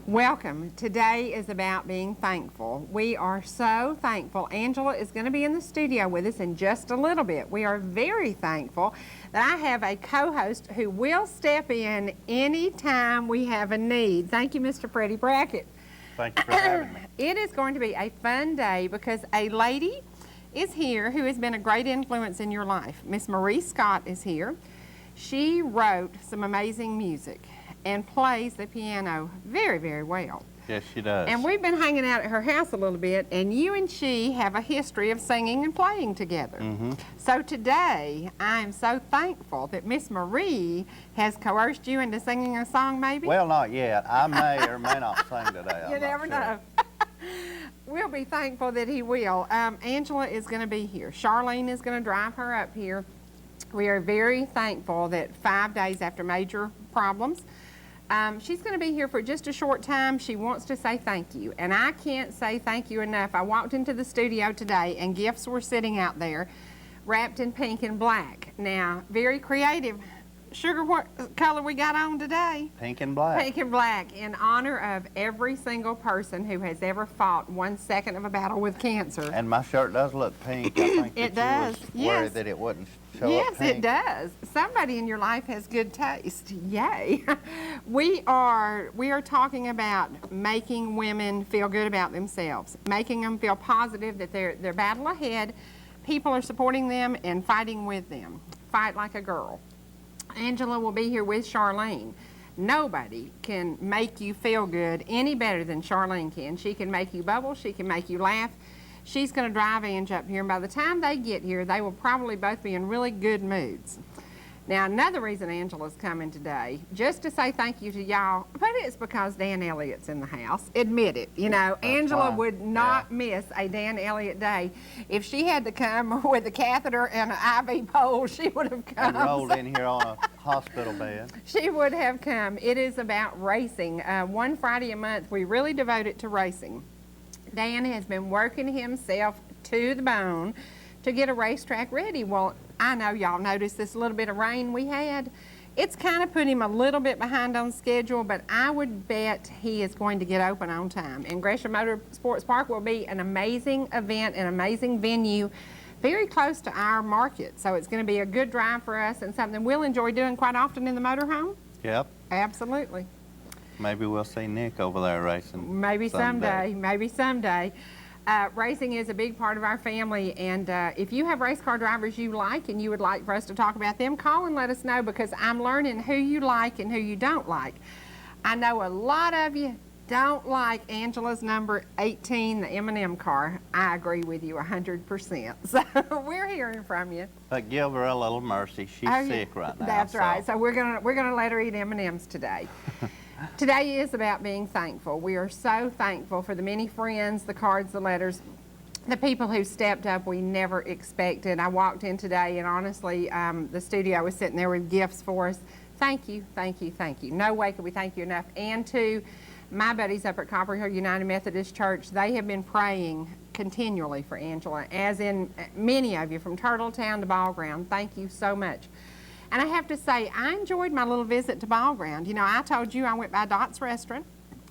Welcome. Today is about being thankful. We are so thankful. Angela is going to be in the studio with us in just a little bit. We are very thankful that I have a co-host who will step in anytime we have a need. Thank you, Mr. Freddy Brackett. Thank you for having me. It is going to be a fun day because a lady is here who has been a great influence in your life. Miss Marie Scott is here. She wrote some amazing music and plays the piano very, very well. Yes, she does. And we've been hanging out at her house a little bit, and you and she have a history of singing and playing together. Mm-hmm. So today, I am so thankful that Miss Marie has coerced you into singing a song, maybe? Well, not yet. I may or may not sing today. You never know. We'll be thankful that he will. Angela is going to be here. Charlene is going to drive her up here. We are very thankful that 5 days after major problems, she's going to be here for just a short time. She wants to say thank you, and I can't say thank you enough. I walked into the studio today, and gifts were sitting out there wrapped in pink and black. Now, very creative. Sugar, what color we got on today? Pink and black. Pink and black, in honor of every single person who has ever fought 1 second of a battle with cancer. And my shirt does look pink. I think It that does, you was worried yes. that it wouldn't show up Yes, pink. it does. Somebody in your life has good taste. Yay. We are talking about making women feel good about themselves, making them feel positive that their battle ahead, people are supporting them and fighting with them. Fight like a girl. Angela will be here with Charlene. Nobody can make you feel good any better than Charlene can. She can make you bubble. She can make you laugh. She's going to drive Ange up here, and by the time they get here, they will probably both be in really good moods. Now, another reason Angela's coming today, just to say thank you to y'all, but it's because Dan Elliott's in the house. Admit it. You know, That's Angela fine. would not miss a Dan Elliott day. If she had to come with a catheter and an IV pole, she would have come. And rolled in here on a hospital bed. She would have come. It is about racing. One Friday a month, we really devote it to racing. Dan has been working himself to the bone to get a racetrack ready. Well, I know y'all noticed this little bit of rain we had. It's kind of put him a little bit behind on schedule, but I would bet he is going to get open on time. And Gresham Motor Sports Park will be an amazing event, an amazing venue, very close to our market. So it's going to be a good drive for us and something we'll enjoy doing quite often in the motorhome. Yep. Absolutely. Maybe we'll see Nick over there racing. Maybe someday. Maybe someday. Racing is a big part of our family, and if you have race car drivers you like and you would like for us to talk about them, call and let us know, because I'm learning who you like and who you don't like. I know a lot of you don't like Angela's number 18, the M&M car. I agree with you 100%. So we're hearing from you. But give her a little mercy. She's sick right now. That's right. So we're gonna let her eat M&Ms today. Today is about being thankful. We are so thankful for the many friends, the cards, the letters, the people who stepped up we never expected. I walked in today, and honestly, the studio was sitting there with gifts for us. Thank you, thank you, thank you. No way could we thank you enough. And to my buddies up at Copper Hill United Methodist Church, they have been praying continually for Angela, as in many of you from Turtletown to Ball Ground. Thank you so much. And I have to say, I enjoyed my little visit to Ball Ground. You know, I told you I went by Dot's Restaurant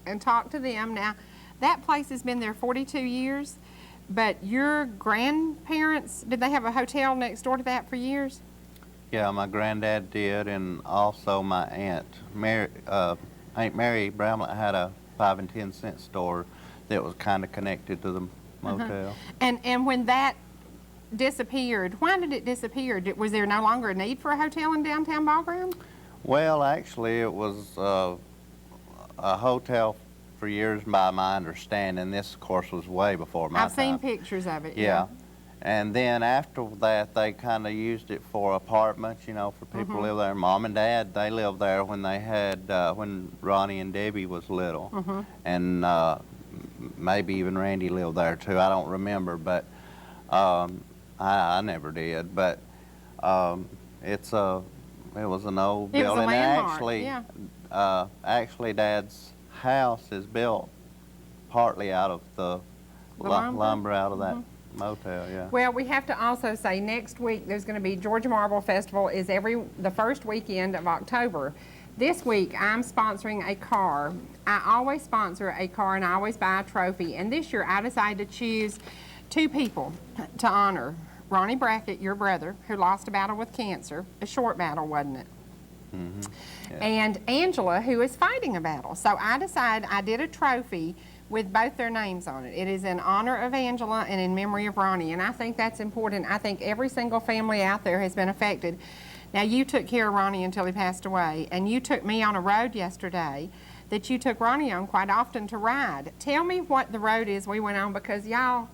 and talked to them. Now, that place has been there 42 years, but your grandparents, did they have a hotel next door to that for years? Yeah, my granddad did, and also my aunt Mary, Aunt Mary Bramlett had a 5 and 10 cent store that was kind of connected to the motel. And when that disappeared, why did it disappear? Was there no longer a need for a hotel in downtown Ball Ground? Well, actually, it was a hotel for years, by my understanding. This, of course, was way before my time. I've seen pictures of it. Yeah. And then after that, they kind of used it for apartments, you know, for people to live there. Mom and Dad, they lived there when they had, when Ronnie and Debbie was little. And maybe even Randy lived there, too. I don't remember, but I never did. But it was an old It was building. a landmark, Actually, yeah. Actually, Dad's house is built partly out of the lumber out of that motel, yeah. Well, we have to also say next week there's going to be Georgia Marble Festival is the first weekend of October. This week, I'm sponsoring a car. I always sponsor a car and I always buy a trophy. And this year, I decided to choose 2 people to honor. Ronnie Brackett, your brother, who lost a battle with cancer. A short battle, wasn't it? Mm-hmm. Yeah. And Angela, who is fighting a battle. So I decided I did a trophy with both their names on it. It is in honor of Angela and in memory of Ronnie. And I think that's important. I think every single family out there has been affected. Now, you took care of Ronnie until he passed away, and you took me on a road yesterday that you took Ronnie on quite often to ride. Tell me what the road is we went on, because y'all,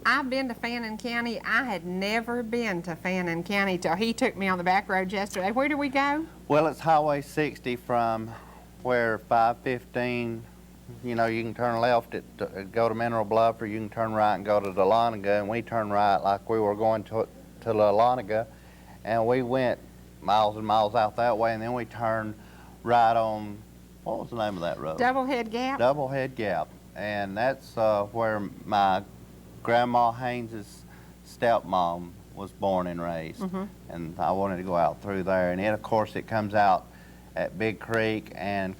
I've been to Fannin County. I had never been to Fannin County till he took me on the back road yesterday. Where did we go? Well, it's Highway 60 from where 515, you know, you can turn left at go to Mineral Bluff, or you can turn right and go to Dahlonega, and we turned right like we were going to Dahlonega, and we went miles and miles out that way, and then we turned right on, what was the name of that road? Doublehead Gap? Doublehead Gap, and that's where my Grandma Haynes's stepmom was born and raised, and I wanted to go out through there, and then of course it comes out at Big Creek and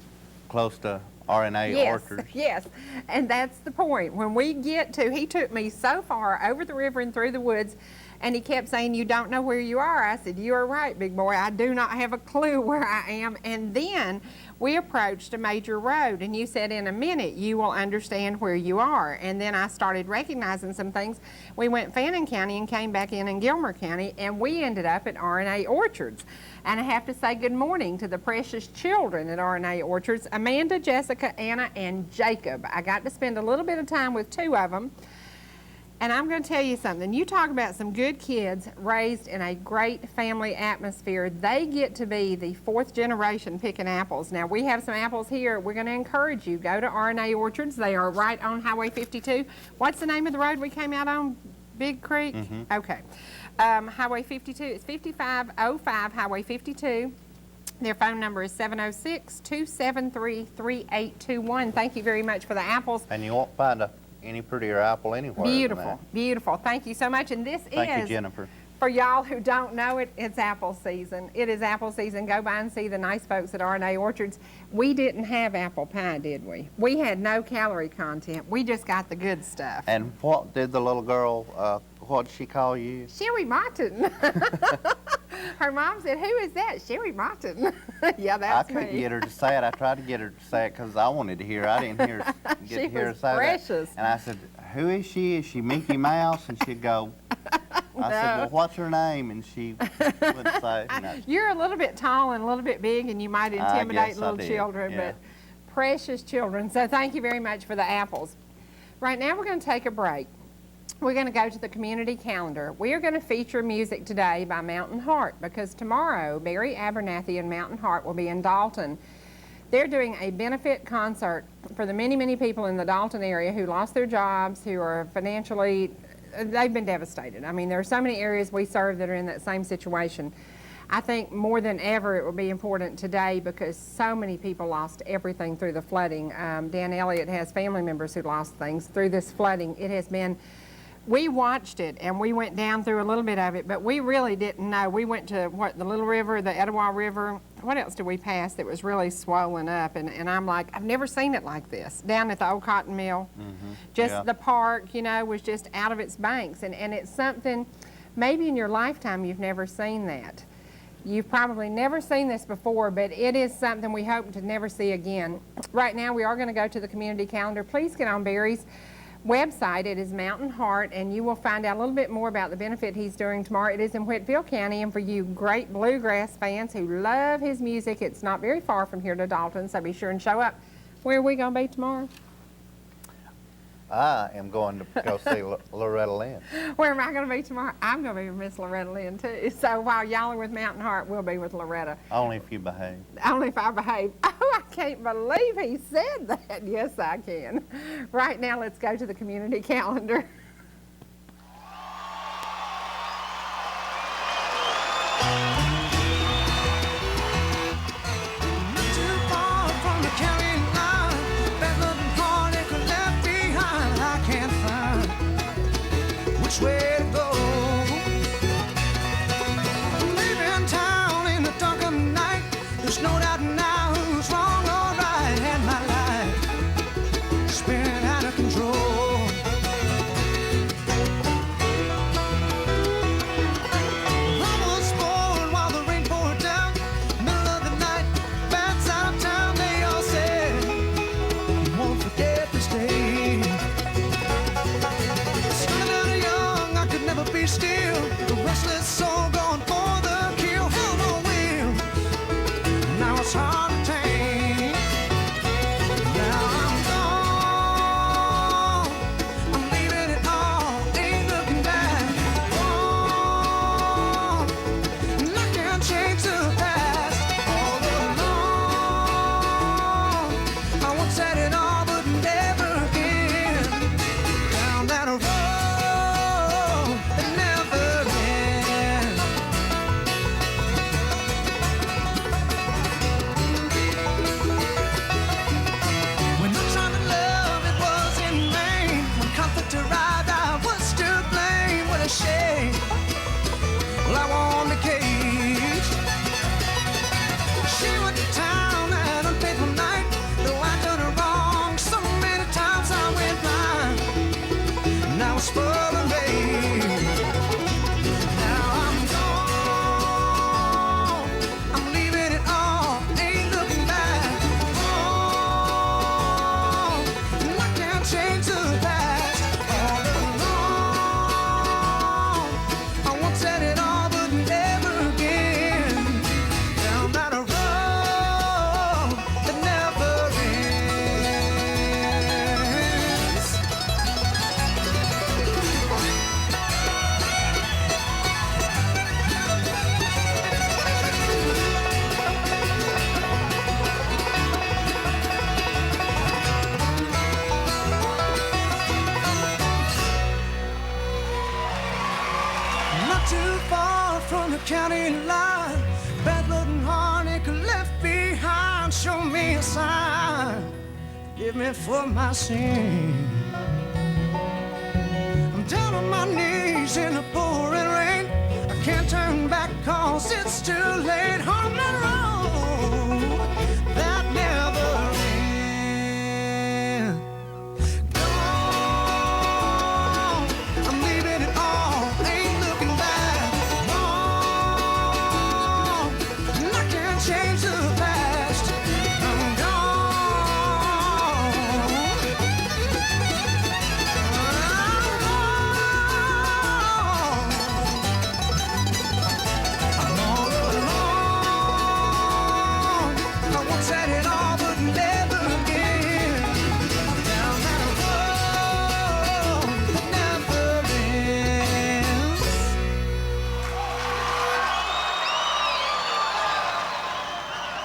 close to RNA Orchards. Yes, and that's the point. When we get to, he took me so far over the river and through the woods, and he kept saying, "You don't know where you are." I said, "You are right, big boy. I do not have a clue where I am." And then we approached a major road, and you said, "In a minute, you will understand where you are." And then I started recognizing some things. We went Fannin County and came back in Gilmer County, and we ended up at RNA Orchards. And I have to say good morning to the precious children at RNA Orchards, Amanda, Jessica, Anna, and Jacob. I got to spend a little bit of time with 2 of them. And I'm going to tell you something. You talk about some good kids raised in a great family atmosphere. They get to be the 4th generation picking apples. Now, we have some apples here. We're going to encourage you. Go to RNA Orchards. They are right on Highway 52. What's the name of the road we came out on? Big Creek? Okay. Highway 52. It's 5505 Highway 52. Their phone number is 706-273-3821. Thank you very much for the apples. And you won't find any prettier apple anywhere. Beautiful, beautiful. Thank you so much. And this Thank you, Jennifer. For y'all who don't know it, it's apple season. It is apple season. Go by and see the nice folks at RNA Orchards. We didn't have apple pie, did we? We had no calorie content. We just got the good stuff. And what did the little girl, what did she call you? Cherie Martin. Her mom said, "Who is that? Cherie Martin." Yeah, that's me. I couldn't get her to say it. I tried to get her to say it because I wanted to hear her. I didn't hear her, get to hear her say precious. That. And I said, "Who is she? Is she Mickey Mouse?" And she'd go, I said, "Well, what's her name?" And she would say, no. You're a little bit tall and a little bit big, and you might intimidate little children, yeah. But precious children. So thank you very much for the apples. Right now we're going to take a break. We're going to go to the community calendar. We are going to feature music today by Mountain Heart, because tomorrow Barry Abernathy and Mountain Heart will be in Dalton. They're doing a benefit concert for the many, many people in the Dalton area who lost their jobs, who are financially, they've been devastated. I mean, there are so many areas we serve that are in that same situation. I think more than ever it will be important today because so many people lost everything through the flooding. Dan Elliot has family members who lost things through this flooding. It has been, we watched it and we went down through a little bit of it, but we really didn't know. We went to the Little River, the Etowah River. What else did we pass that was really swollen up? And I'm like, I've never seen it like this. Down at the old cotton mill, the park, was just out of its banks. And it's something, maybe in your lifetime you've never seen that. You've probably never seen this before, but it is something we hope to never see again. Right now we are going to go to the community calendar. Please get on Barry's website. It is Mountain Heart, and you will find out a little bit more about the benefit he's doing tomorrow. It is in Whitfield County, and for you great bluegrass fans who love his music, it's not very far from here to Dalton, so be sure and show up. Where are we going to be tomorrow? I am going to go see Loretta Lynn. Where am I going to be tomorrow? I'm going to be with Miss Loretta Lynn, too. So while y'all are with Mountain Heart, we'll be with Loretta. Only if you behave. Only if I behave. Oh, I can't believe he said that. Yes, I can. Right now, let's go to the community calendar. Way to go. Leaving town in the dark of the night. There's no doubt now out in line. Bad blood and heartache left behind. Show me a sign. Forgive me for my sin. I'm down on my knees in the pouring rain. I can't turn back 'cause it's too late. On the road that never ends. Gone, I'm leaving it all, ain't looking back. Wrong, and I can't change the past. I'm gone. I'm all alone. I once had it all, but never again. Down that road that never ends.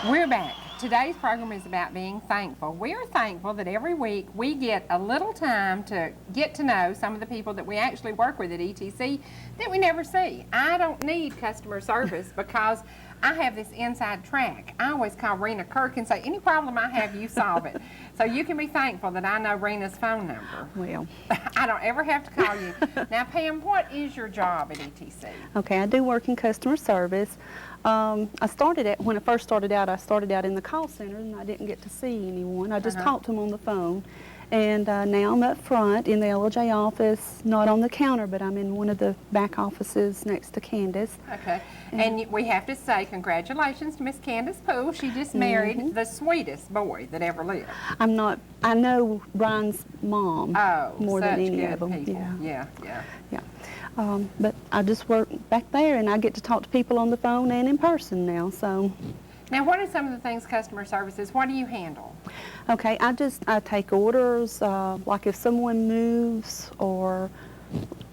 We're back. Today's program is about being thankful. We're thankful that every week we get a little time to get to know some of the people that we actually work with at ETC that we never see. I don't need customer service because I have this inside track. I always call Rena Kirk and say, any problem I have, you solve it. So you can be thankful that I know Rena's phone number. Well, I don't ever have to call you. Now, Pam, what is your job at ETC? okay, I do work in customer service. When I first started out, I started out in the call center and I didn't get to see anyone. I just talked to them on the phone. And now I'm up front in the LOJ office, not on the counter, but I'm in one of the back offices next to Candace. Okay. And we have to say congratulations to Miss Candace Poole. She just married the sweetest boy that ever lived. I know Brian's mom more than any of them. People. Yeah. But I just work back there and I get to talk to people on the phone and in person now, so. Now, what are some of the things customer services, what do you handle? Okay, I take orders, like if someone moves or,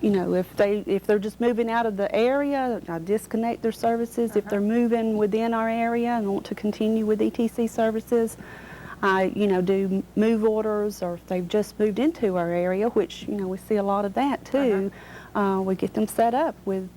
you know, if they're just moving out of the area, I disconnect their services. If they're moving within our area and want to continue with ETC services, I, do move orders, or if they've just moved into our area, which, we see a lot of that too, we get them set up with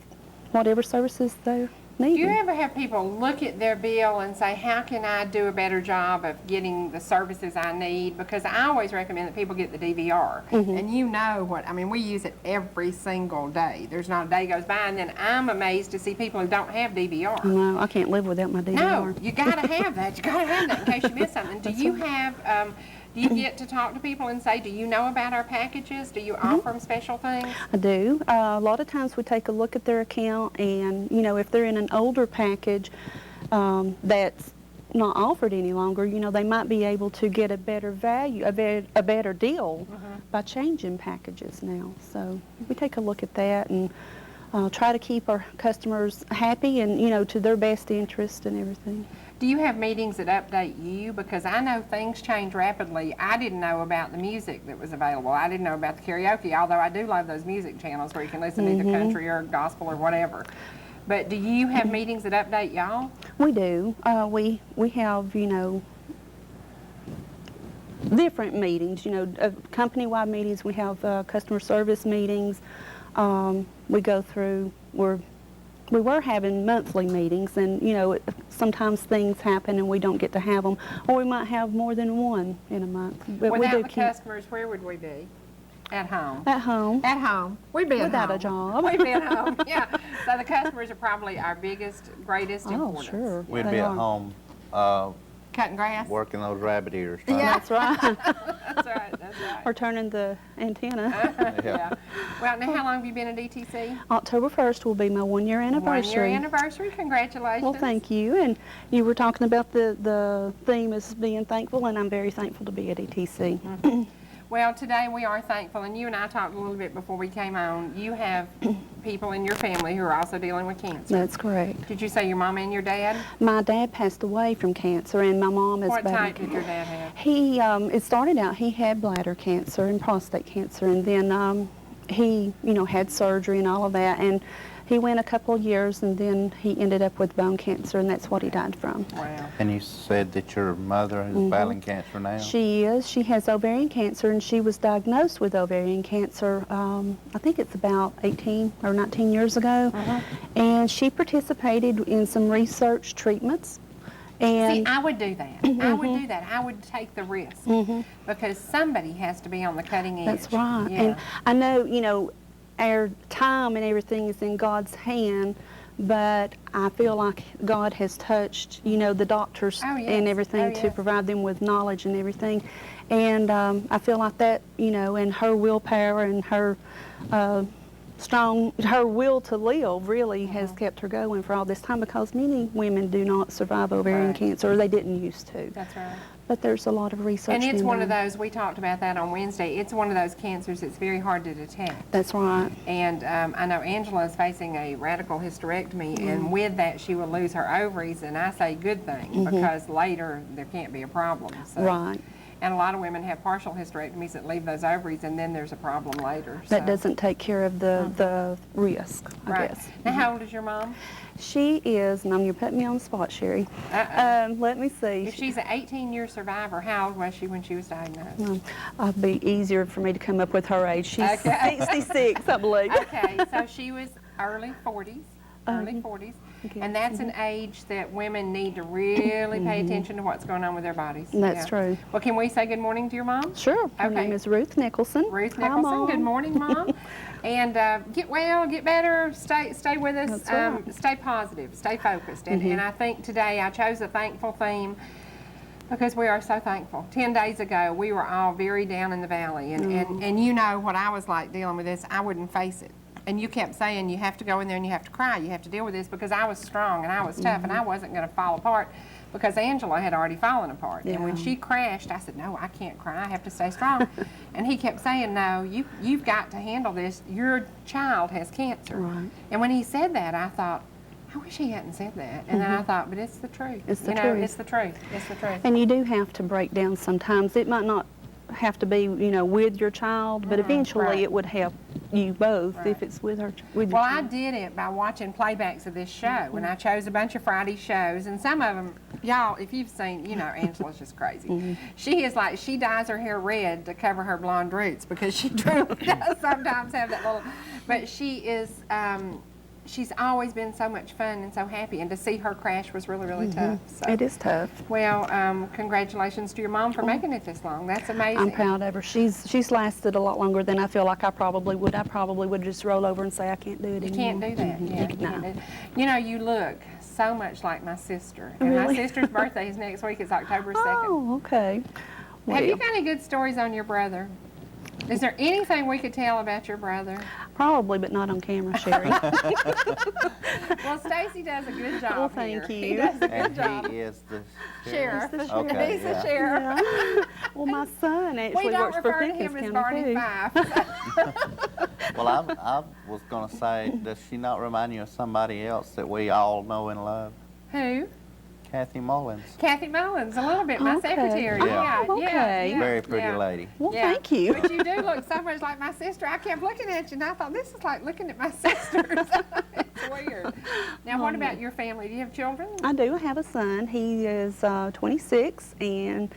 whatever services they're needing. Do you ever have people look at their bill and say, how can I do a better job of getting the services I need? Because I always recommend that people get the DVR. And you know what, we use it every single day. There's not a day goes by, and then I'm amazed to see people who don't have DVR. No, I can't live without my DVR. No, you gotta have that. You gotta have that in case you miss something. Do you have, do you get to talk to people and say, do you know about our packages? Do you offer them special things? I do. A lot of times we take a look at their account and, if they're in an older package that's not offered any longer, they might be able to get a better value, a better deal by changing packages now. So we take a look at that and try to keep our customers happy and, to their best interest and everything. Do you have meetings that update you? Because I know things change rapidly. I didn't know about the music that was available. I didn't know about the karaoke, although I do love those music channels where you can listen to either country or gospel or whatever. But do you have meetings that update y'all? We do. We have, different meetings, company-wide meetings. We have customer service meetings. We go through, we were having monthly meetings, and sometimes things happen and we don't get to have them, or we might have more than one in a month. But without the customers, where would we be? At home. At home. At home. We'd be at without home. a job. We'd be at home. Yeah. So the customers are probably our greatest importance. Oh, sure. We'd They be are. at home Cutting grass. working those rabbit ears. Yeah. That's right. That's right. That's right. Or turning the antenna. Yeah. Well, now how long have you been at ETC? October 1st will be my 1-year anniversary. 1-year anniversary. Congratulations. Well, thank you. And you were talking about the theme is being thankful, and I'm very thankful to be at ETC. Well, today we are thankful, and you and I talked a little bit before we came on. You have people in your family who are also dealing with cancer. That's correct. Did you say your mom and your dad? My dad passed away from cancer, and my mom is What battling type did your dad have? He, it started out, he had bladder cancer and prostate cancer, and then he, had surgery and all of that, and He went a couple of years, and then he ended up with bone cancer, and that's what he died from. Wow. And you said that your mother is battling cancer now? She is. She has ovarian cancer, and she was diagnosed with ovarian cancer, I think it's about 18 or 19 years ago. And she participated in some research treatments. And See, I would do that. I would do that. I would take the risk because somebody has to be on the cutting edge. that's right. Yeah. And I know, you know, our time and everything is in God's hand, but I feel like God has touched, you know, the doctors Oh, yes. and everything Oh, to yes. provide them with knowledge and everything. And I feel like that, you know, and her willpower and her her will to live really has kept her going for all this time, because many women do not survive ovarian Right. cancer, or they didn't used to. That's right. But there's a lot of research And it's being one of done. those, we talked about that on Wednesday, it's one of those cancers that's very hard to detect. That's right. And I know Angela is facing a radical hysterectomy, Mm-hmm. and with that she will lose her ovaries, and I say good thing, because later there can't be a problem. So. Right. And a lot of women have partial hysterectomies that leave those ovaries, and then there's a problem later. That so. doesn't take care of the risk, I Right. guess. Now, how old is your mom? She is, and I'm going to put me on the spot, Cherie. Let me see. If she's an 18-year survivor, how old was she when she was diagnosed? It'll be easier for me to come up with her age. She's Okay. 66, I believe. Okay, so she was early 40s. Okay. And that's an age that women need to really pay attention to what's going on with their bodies. That's true. Well, can we say good morning to your mom? Sure. Her Okay. name is Ruth Nicholson. Ruth Hi, Nicholson. Mom. Good morning, Mom. And get well, get better, stay with us, That's right. stay positive, stay focused. And I think today I chose a thankful theme because we are so thankful. 10 days ago, we were all very down in the valley. And you know what I was like dealing with this. I wouldn't face it. And you kept saying you have to go in there and you have to cry, you have to deal with this, because I was strong and I was tough and I wasn't going to fall apart because Angela had already fallen apart. And when Yeah. she crashed, I said, no, I can't cry, I have to stay strong. And he kept saying, no, you've got to handle this. Your child has cancer. Right. And when he said that, I thought, I wish he hadn't said that. And then I thought, but it's the truth. It's the you know, truth. It's the truth. It's the truth. And you do have to break down sometimes. It might not have to be, you know, with your child, but eventually right. it would help you both Right. if it's with with your Well, I child. did it by watching playbacks of this show, and I chose a bunch of Friday shows, and some of them, y'all, if you've seen, you know, Angela's just crazy. She is like, she dyes her hair red to cover her blonde roots because she truly does sometimes have that little, but she is, she's always been so much fun and so happy, and to see her crash was really, really tough. So. It is tough. Well, congratulations to your mom for making it this long. That's amazing. I'm proud of her. She's lasted a lot longer than I feel like I probably would. I probably would just roll over and say I can't do it You anymore. can't do that. Yeah, you can't No. do it. You know, you look so much like my sister. And my Really? sister's birthday is next week. It's October 2nd. Oh, okay. Have you Well, got any good stories on your brother? Is there anything we could tell about your brother? probably, but not on camera, Cherie. Well, Stacy does a good job Well, thank here. you. He does a good And job. he is the Sheriff. He's the Okay, He's the yeah. sheriff. Yeah. Well, my son actually We don't works for refer to Higgins him as County Barney too. Fife. Well, I was going to say, does she not remind you of somebody else that we all know and love? Who? Kathy Mullins. Kathy Mullins, a little bit. My Okay. secretary. Oh, Yeah, okay. yeah, Very pretty yeah. lady. Well, Yeah, thank you. But you do look so much like my sister. I kept looking at you and I thought, this is like looking at my sisters. It's weird. Now, what about your family? Do you have children? I do have a son. He is 26, and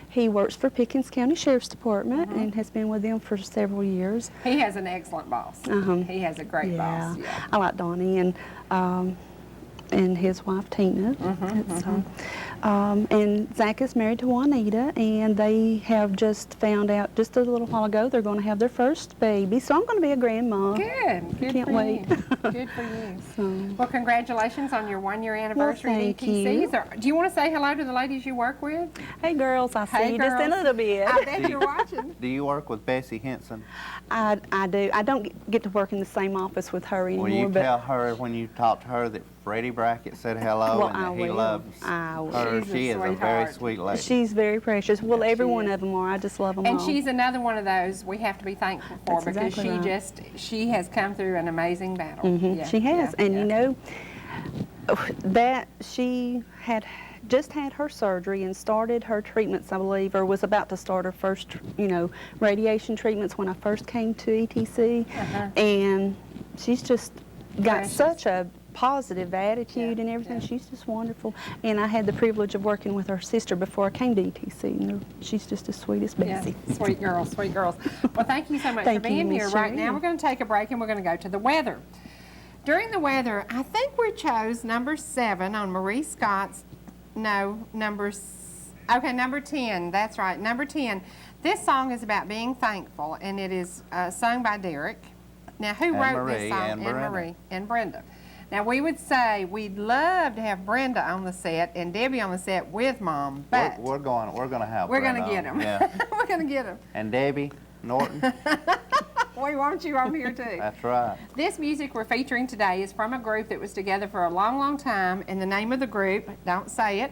he works for Pickens County Sheriff's Department and has been with them for several years. He has an excellent boss. He has a great boss. Yeah. I like Donnie and his wife Tina. And Zach is married to Juanita, and they have just found out just a little while ago they're going to have their first baby. So I'm going to be a grandma. Good. Good Can't for wait. you. Good for you. So, Well, congratulations on your 1-year anniversary thank at ETC. you. Is there- do you want to say hello to the ladies you work with? hey girls, I see Hey, you just in a girls. little bit. I bet you're watching. Do you work with Bessie Henson? I do. I don't get to work in the same office with her anymore. Will you but tell her when you talk to her that Freddie Brackett said hello Well, and I that he will. loves I will. her? She's a She is a very sweetheart. sweet lady. she's very precious. Well, every she one is. of them are. I just love them And all. she's another one of those we have to be thankful for That's because exactly she has come through an amazing battle. Yeah, She has, yeah, and yeah. you know that she had just had her surgery and started her treatments, I believe, or was about to start her first, radiation treatments when I first came to ETC, and she's just got Precious. such a positive attitude and everything. yeah. She's just wonderful. And I had the privilege of working with her sister before I came to ETC, and she's just the sweetest Bessie. Yeah, sweet girls, sweet girls. Well, thank you so much Thank for you, being Miss here. Right now, Cherie. we're going to take a break and we're going to go to the weather. During the weather, I think we chose number 7 on Marie Scott's, no, number 10. That's right, number 10. This song is about being thankful, and it is sung by Derek. Now, who wrote Marie this song? and Brenda. Marie and Brenda. Now, we would say we'd love to have Brenda on the set and Debbie on the set with Mom, but We're going to have we're going Brenda to get on. them. Yeah. We're going to get them. And Debbie Norton. We want you on here, too. That's right. This music we're featuring today is from a group that was together for a long, long time, and the name of the group, don't say it.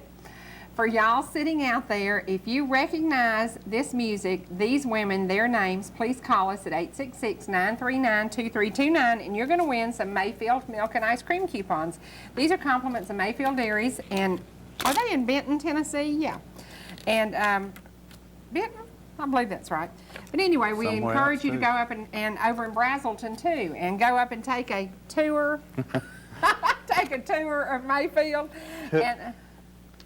For y'all sitting out there, if you recognize this music, these women, their names, please call us at 866-939-2329, and you're going to win some Mayfield milk and ice cream coupons. These are compliments of Mayfield Dairies, and are they in Benton, Tennessee? Yeah. And Benton? I believe that's right. But anyway, we Somewhere encourage else, you to too. go up and over in Brazelton, too, and go up and take a tour. Take a tour of Mayfield. And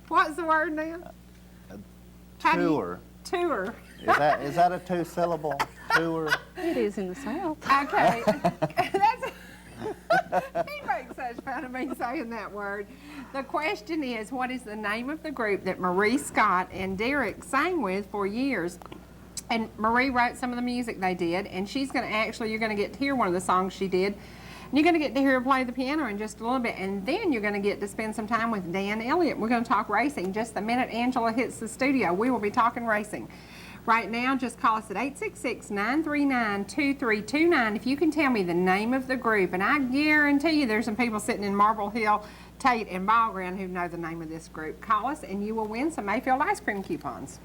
what's the word now? How do you- Tour. Tour. Is that a 2-syllable? Tour? It is in the South. Okay. He makes such fun of me saying that word. The question is, what is the name of the group that Marie Scott and Derek sang with for years? And Marie wrote some of the music they did, and she's going to you're going to get to hear one of the songs she did. And you're going to get to hear her play the piano in just a little bit, and then you're going to get to spend some time with Dan Elliot. We're going to talk racing just the minute Angela hits the studio. We will be talking racing. Right now, just call us at 866-939-2329 if you can tell me the name of the group. And I guarantee you there's some people sitting in Marble Hill, Tate, and Ball Ground who know the name of this group. Call us and you will win some Mayfield ice cream coupons.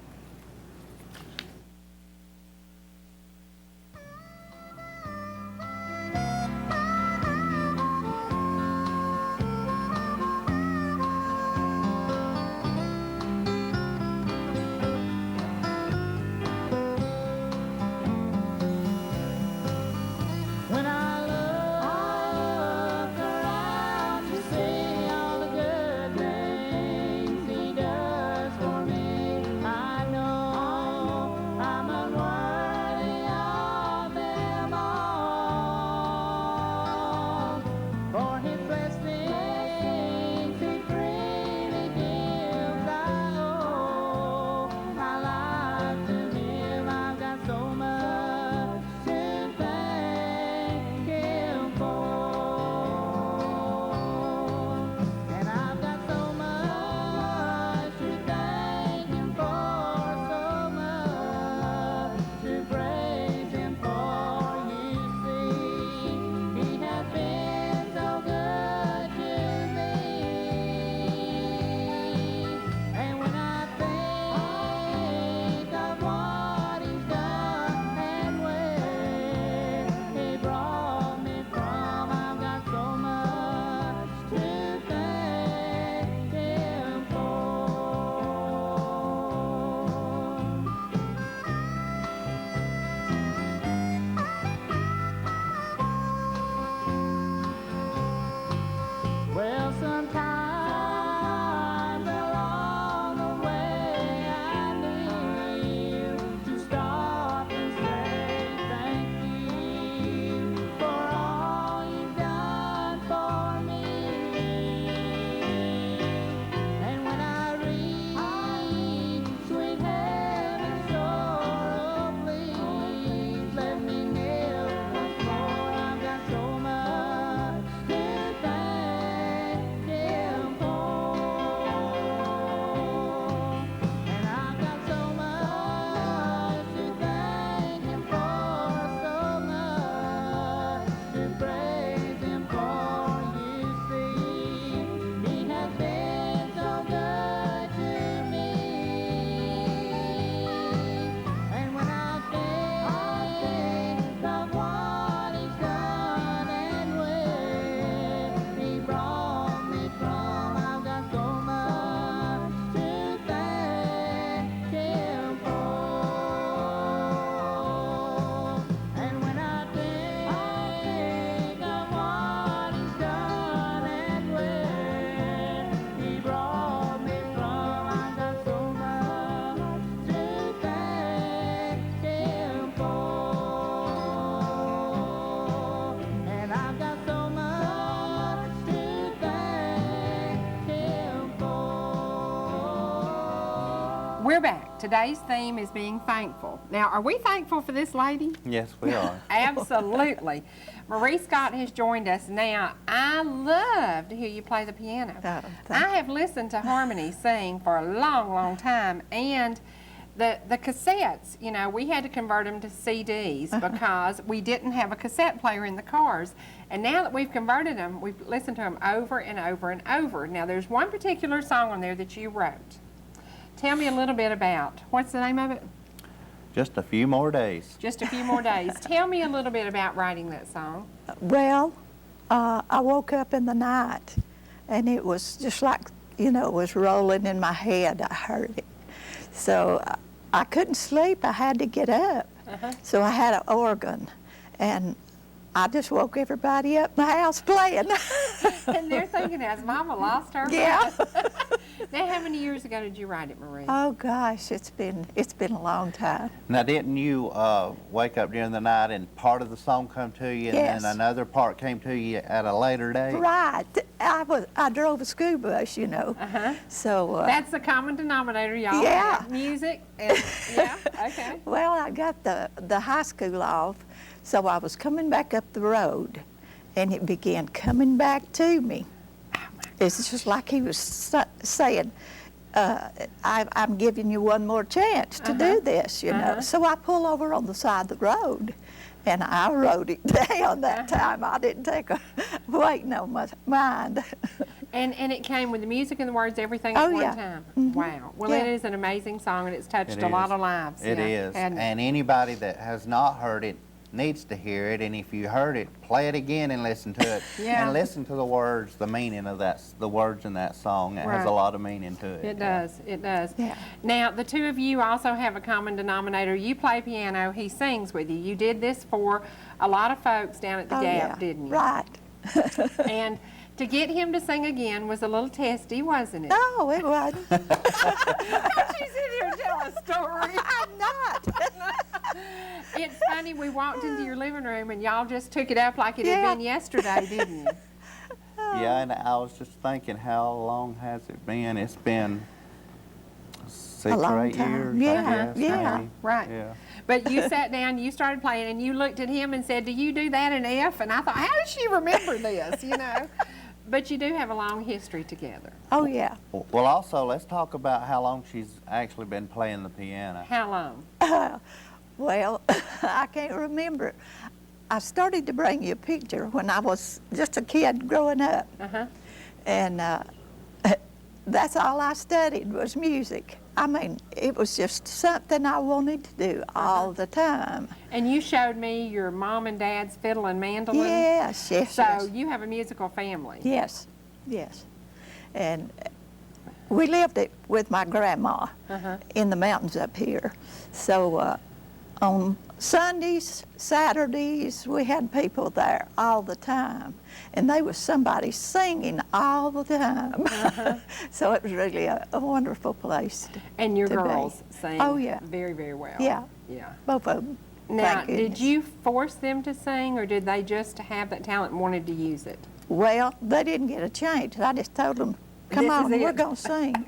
When I look around to see all the good things he does for me, I Today's theme is being thankful. Now, are we thankful for this lady? Yes, we are. Absolutely. Marie Scott has joined us now. I love to hear you play the piano. Oh, I have listened to Harmony sing for a long, long time, and the cassettes, you know, we had to convert them to CDs because we didn't have a cassette player in the cars. And now that we've converted them, we've listened to them over and over and over. Now, there's one particular song on there that you wrote. Tell me a little bit about, what's the name of it? Just a few more days. Just a few more days. Tell me a little bit about writing that song. Well, I woke up in the night, and it was just like, you know, it was rolling in my head. I heard it. So I couldn't sleep. I had to get up. So I had an organ, and I just woke everybody up in the house playing. And they're thinking, has Mama lost her? Yeah. Now, how many years ago did you write it, Marie? Oh gosh, it's been a long time. Now, didn't you wake up during the night and part of the song come to you, and Yes. then another part came to you at a later date? Right. I drove a school bus, you know. So That's the common denominator, y'all. Yeah. Music and, yeah, okay. well, I got the high school off, so I was coming back up the road, and it began coming back to me. It's just like he was saying, I'm giving you one more chance to do this, you know. So I pull over on the side of the road, and I wrote it down that time. I didn't take a waiting on my mind. And it came with the music and the words, everything Oh, at one yeah. time. Mhm. Wow. Well, Yeah. it is an amazing song, and it's touched It a lot is. of lives. It yeah, is. hasn't it? And anybody that has not heard it needs to hear it. And if you heard it, play it again and listen to it. Yeah. And listen to the words, the meaning of that, the words in that song. It has Right. a lot of meaning to it. It does. It does. Yeah. Now, the two of you also have a common denominator. You play piano. He sings with you. You did this for a lot of folks down at the Oh, Gap, yeah. didn't you? Right. And to get him to sing again was a little testy, wasn't it? No, it wasn't. She's in here to tell a story. I'm not. It's funny, we walked into your living room and y'all just took it up like it Yeah. had been yesterday, didn't you? Yeah, and I was just thinking, how long has it been? It's been 6 or long 8 time. years, Yeah, I guess. yeah. maybe. Right. Yeah. But you sat down, you started playing, and you looked at him and said, do you do that in F? And I thought, how does she remember this, you know? But you do have a long history together. Oh, yeah. Well, also, let's talk about how long she's actually been playing the piano. How long? Well, I can't remember. I started to bring you a picture when I was just a kid growing up. And that's all I studied was music. I mean, it was just something I wanted to do all the time. And you showed me your mom and dad's fiddle and mandolin. Yes, yes, So yes. you have a musical family. Yes, yes. And we lived it with my grandma in the mountains up here. So on Sundays, Saturdays, we had people there all the time. And there was somebody singing all the time. So it was really a wonderful place And your to be. girls sing Oh, yeah. very, very well. Yeah. Yeah. Both of them. Now, Thank did goodness. you force them to sing, or did they just have that talent and wanted to use it? Well, they didn't get a chance. I just told them, come This is on, we're it." going to sing.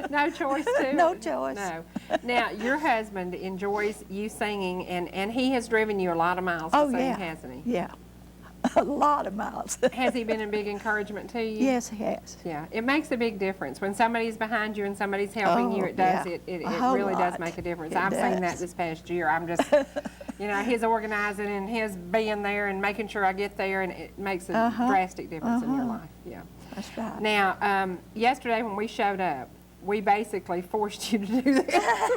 No choice to? No choice. No. Now, your husband enjoys you singing, and he has driven you a lot of miles to Oh, sing, yeah. hasn't he? Yeah. A lot of miles. Has he been a big encouragement to you? Yes, he has. Yeah, it makes a big difference. When somebody's behind you and somebody's helping you, Oh, it does. yeah. It A whole really does lot. make a difference. It I've seen that does. this past year. I'm just, you know, his organizing and his being there and making sure I get there, and it makes a drastic difference in your life. Yeah. That's right. Now, yesterday when we showed up, we basically forced you to do this.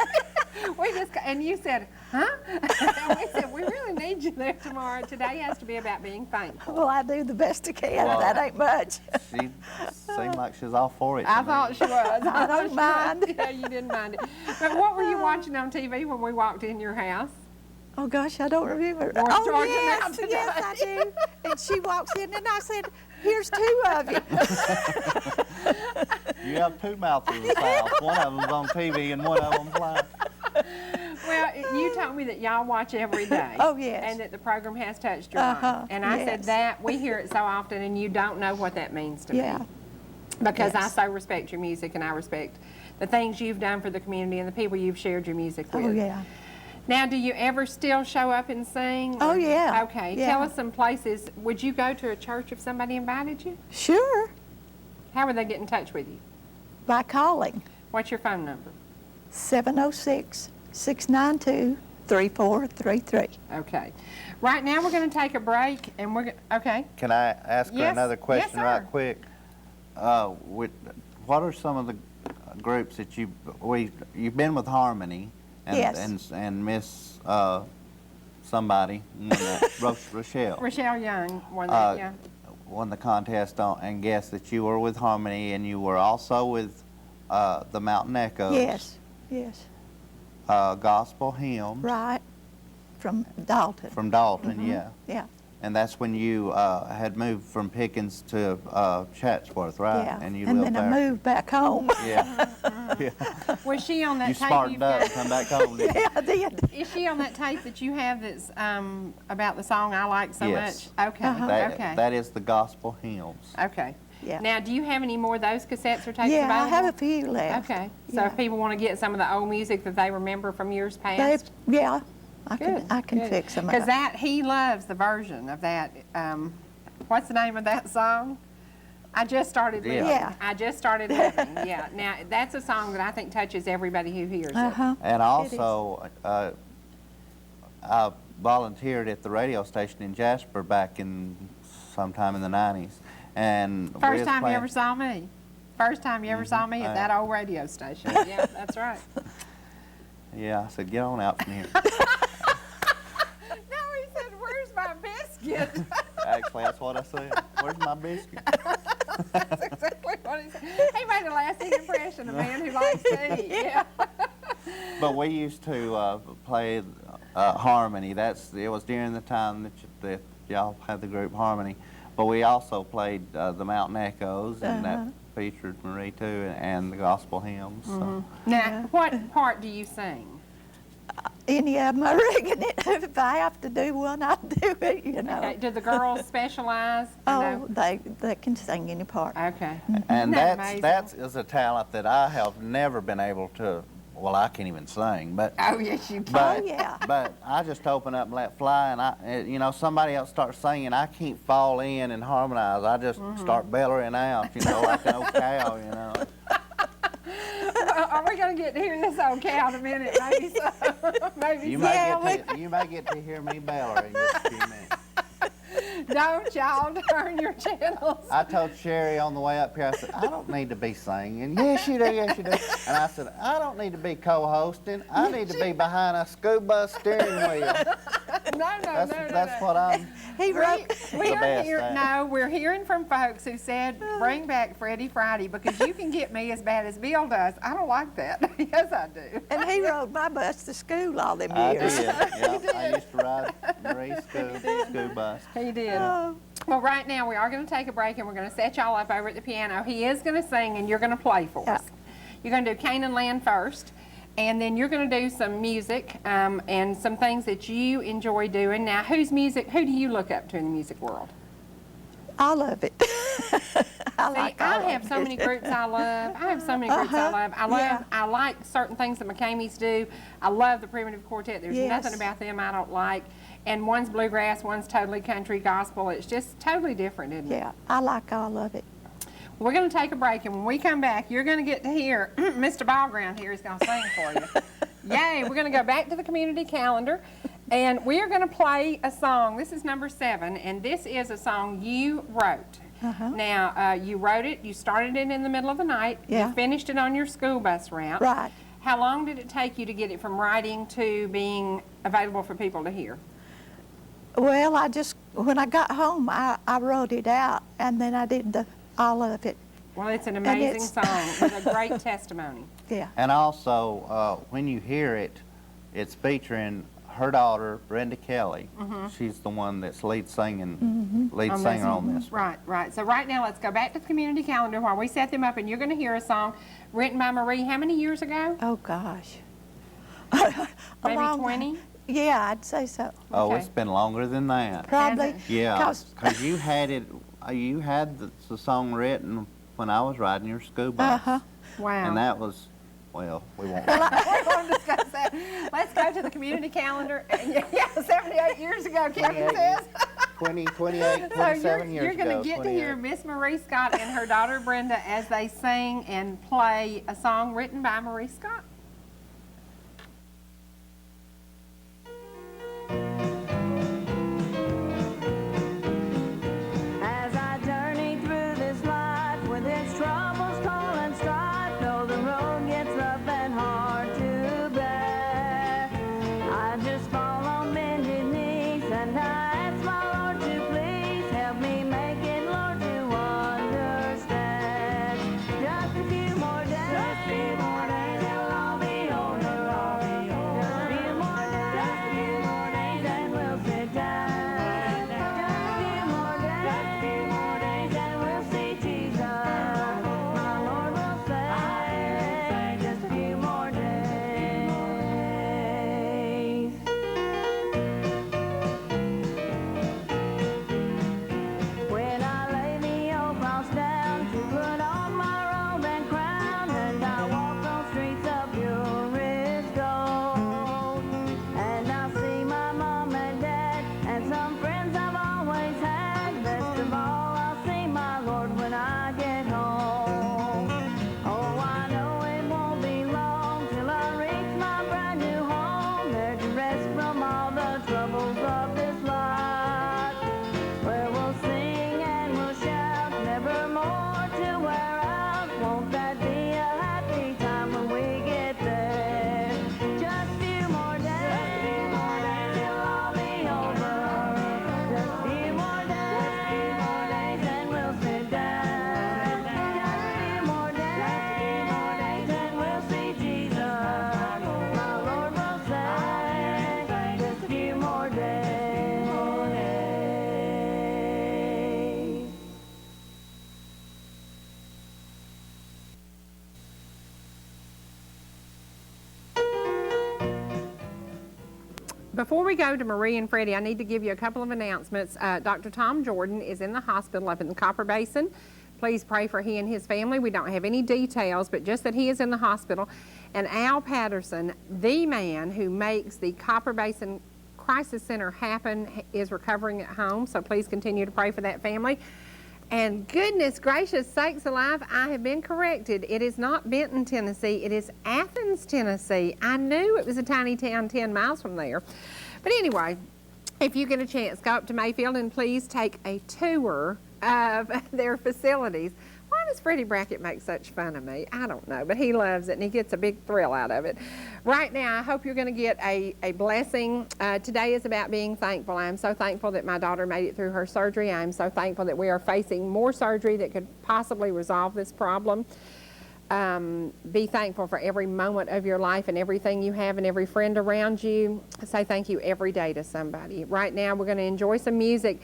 We just, and you said, huh? And we said, we really need you there tomorrow. Today has to be about being thankful. Well, I do the best I can. Well, That ain't much. She seemed like she's all for it. to I me. thought she was. I don't mind. Yeah, you didn't mind it. But what were you watching on TV when we walked in your house? Oh, gosh, I don't remember. North Oh, Georgia yes, Mountain yes, I do. And she walks in, and I said, here's two of you. You have two mouths of the South. One of them's on TV and one of them's live. Well, you told me that y'all watch every day. Oh, yes. And that the program has touched your life. And I said yes. that, we hear it so often, and you don't know what that means to Yeah. me. Because I Yes. so respect your music, and I respect the things you've done for the community and the people you've shared your music with. Oh, yeah. Now, do you ever still show up and sing? Oh, or- yeah. Okay, Yeah. tell us some places. Would you go to a church if somebody invited you? Sure, How would they get in touch with you? by calling What's your phone number? 706-692-3433. Okay. Right now, we're going to take a break, and okay. Can I ask her Yes. another question Yes, right sir. quick? What are some of the groups that you've been with Harmony and Yes. and Miss somebody Rochelle Rochelle Young won that, yeah. won the contest and guessed that you were with Harmony and you were also with the Mountain Echoes. Yes, Gospel hymns right, from Dalton. from Dalton, yeah. Yeah, And that's when you had moved from Pickens to Chatsworth, right? yeah. And you And lived then there. I moved back home. Yeah. Yeah. Was she on that You tape smartened you've up and got? come back home, didn't you? Yeah, I did. Is she on that tape that you have that's about the song I like so Yes. much? Okay, okay. That is the gospel hymns. Okay. Yeah. Now, do you have any more of those cassettes or tapes Yeah, available? I have a few left. Okay. So Yeah. if people want to get some of the old music that they remember from years They, past, yeah, I good. can fix them Because up. he loves the version of that. What's the name of that song? I just started living. Yeah. I just started living. Yeah. Now that's a song that I think touches everybody who hears Uh-huh. And also, I volunteered at the radio station in Jasper back in sometime in the 90s. And it. we First was time you playing- ever saw me. First time you ever saw me at that old radio station. Yeah, that's right. Yeah, I said, get on out from here. No, he said, "Where's my biscuit?" Actually, that's what I said. Where's my biscuit? That's exactly what he said. He made a lasting impression, a man who likes to eat. Yeah. But we used to play Harmony. It was during the time that y'all had the group Harmony. But we also played the Mountain Echoes, and that featured Marie too, and the gospel hymns. So. Now, what part do you sing? Any of them, I reckon. If I have to do one, I'll do it, you know. Okay, do the girls specialize? Oh, they can sing any part. Okay. And Isn't that amazing? that is a talent that I have never been able to. Well, I can't even sing, but Oh, yes, you can. but, Oh, yeah. but I just open up and let fly, and somebody else starts singing. I can't fall in and harmonize. I just start bellowing out, like an old cow, Are we going to get to hear this old cow in a minute? Maybe so. Maybe You so. may get to hear me bellow in just a few minutes. Don't y'all turn your channels. I told Cherie on the way up here, I said, I don't need to be singing. Yes, you do, yes, you do. And I said, I don't need to be co-hosting. I need to be behind a school bus steering wheel. No. That's what I'm. He wrote, We The are best, here, ain't it? no, we're hearing from folks who said, bring back Freddy Friday because you can get me as bad as Bill does. I don't like that. Yes, I do. and he rode my bus to school all them I years. did. Yeah, I used to ride Marie's school bus. He did. Oh, Well, right now we are going to take a break and we're going to set y'all up over at the piano. He is going to sing and you're going to play for us. You're going to do Canaan Land first, and then you're going to do some music and some things that you enjoy doing. Now, who do you look up to in the music world? I love it. I like all I have of so it. many groups I love. I have so many groups I love. Yeah. I like certain things that McCamey's do. I love the Primitive Quartet. There's Yes. nothing about them I don't like. And one's bluegrass, one's totally country gospel. It's just totally different, isn't it? Yeah, I like all of it. We're going to take a break, and when we come back, you're going to get to hear Mr. Ballground here is going to sing for you. Yay! We're going to go back to the community calendar, and we are going to play a song. This is number 7, and this is a song you wrote. Now, you wrote it, you started it in the middle of the night, Yeah. you finished it on your school bus route. Right. How long did it take you to get it from writing to being available for people to hear? Well, when I got home, I wrote it out, and then I did all of it. Well, it's an amazing it's- song with a great testimony. Yeah. And also, when you hear it, it's featuring her daughter, Brenda Kelly. She's the one that's lead singer on this. Right. So right now, let's go back to the community calendar while we set them up, and you're going to hear a song written by Marie how many years ago? Oh, gosh. Maybe Long- 20? Yeah, I'd say so. Oh, Okay. it's been longer than that. Probably. Yeah, 'Cause- because you had the song written when I was riding your school bus. Uh-huh. Wow. And that was Well, we won't. We won't discuss that. Let's go to the community calendar. Yeah, 78 years ago, Kevin 28 says. 28, So 27 years you're going ago. to get to hear 28. Miss Marie Scott and her daughter Brenda as they sing and play a song written by Marie Scott. As I journey through this life with its troubles, toil, and strife, though the road gets rough and hard to bear, I just fall on bended knees and I ask my Lord to please help me make it, Lord, to understand. Just a few more days, it'll all be over. Just a few more days, and we'll sit down. Before we go to Marie and Freddie, I need to give you a couple of announcements. Dr. Tom Jordan is in the hospital up in the Copper Basin. Please pray for he and his family. We don't have any details, but just that he is in the hospital. And Al Patterson, the man who makes the Copper Basin Crisis Center happen, is recovering at home. So please continue to pray for that family. And goodness gracious sakes alive, I have been corrected. It is not Benton, Tennessee. It is Athens, Tennessee. I knew it was a tiny town 10 miles from there. But anyway, if you get a chance, go up to Mayfield and please take a tour of their facilities. Why does Freddy Brackett make such fun of me? I don't know, but he loves it and he gets a big thrill out of it. Right now, I hope you're going to get a blessing. Today is about being thankful. I am so thankful that my daughter made it through her surgery. I am so thankful that we are facing more surgery that could possibly resolve this problem. Be thankful for every moment of your life and everything you have and every friend around you. Say thank you every day to somebody. Right now, we're going to enjoy some music.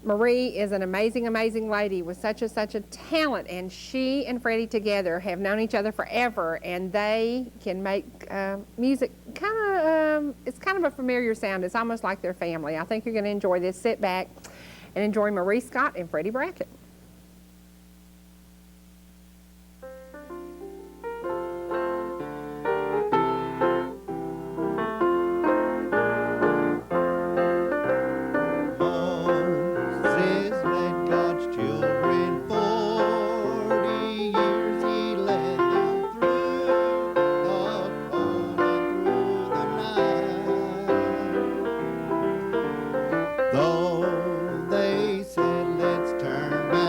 Marie is an amazing, amazing lady with such a talent, and she and Freddie together have known each other forever, and they can make music it's kind of a familiar sound. It's almost like their family. I think you're going to enjoy this. Sit back and enjoy Marie Scott and Freddy Brackett. Though they said let's turn back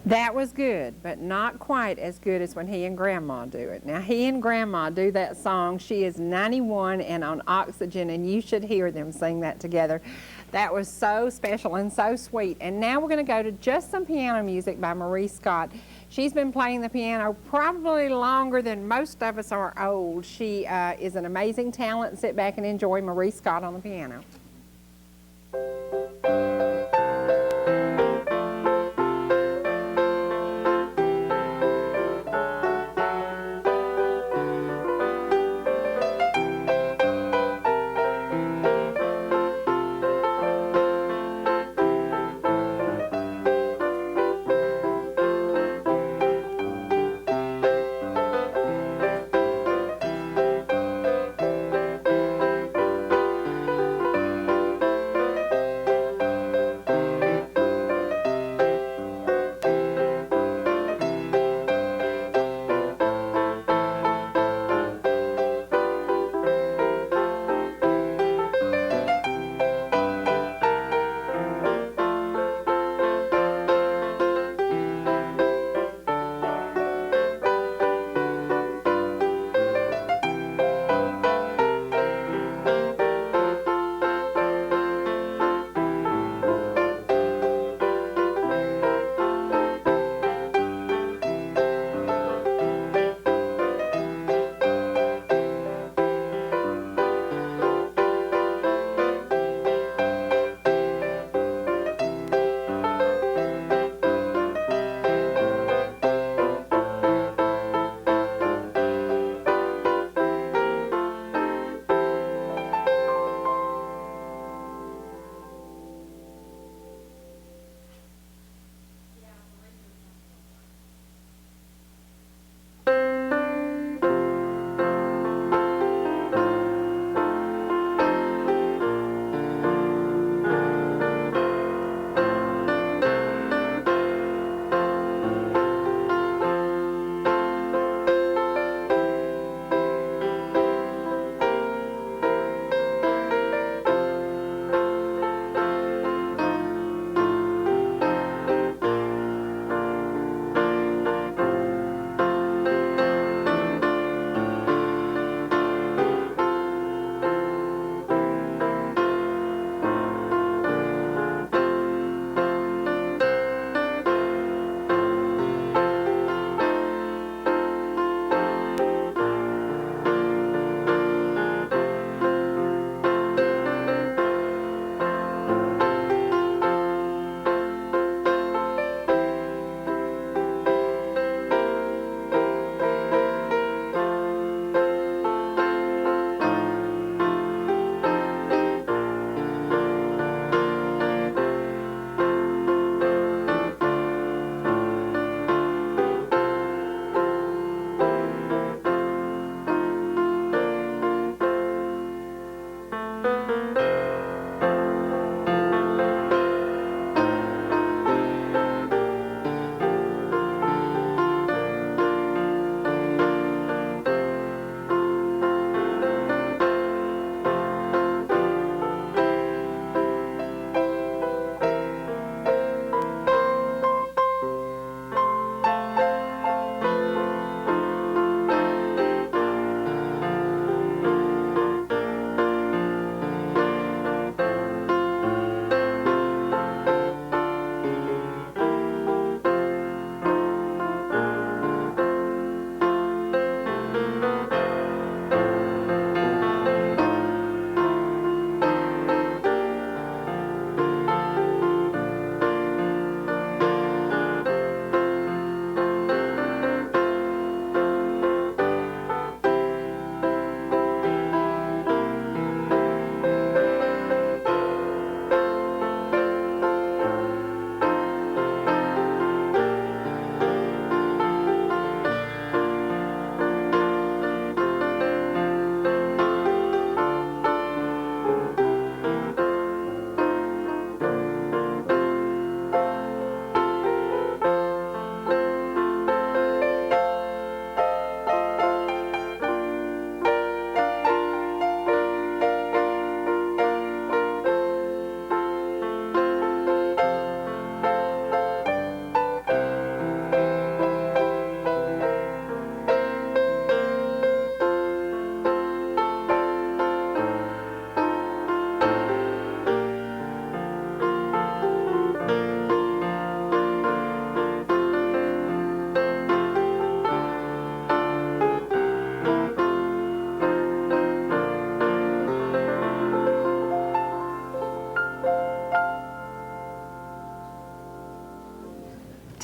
That was good, but not quite as good as when he and Grandma do it. Now, he and Grandma do that song. She is 91 and on oxygen, and you should hear them sing that together. That was so special and so sweet. And now we're going to go to just some piano music by Marie Scott. She's been playing the piano probably longer than most of us are old. She is an amazing talent. Sit back and enjoy Marie Scott on the piano.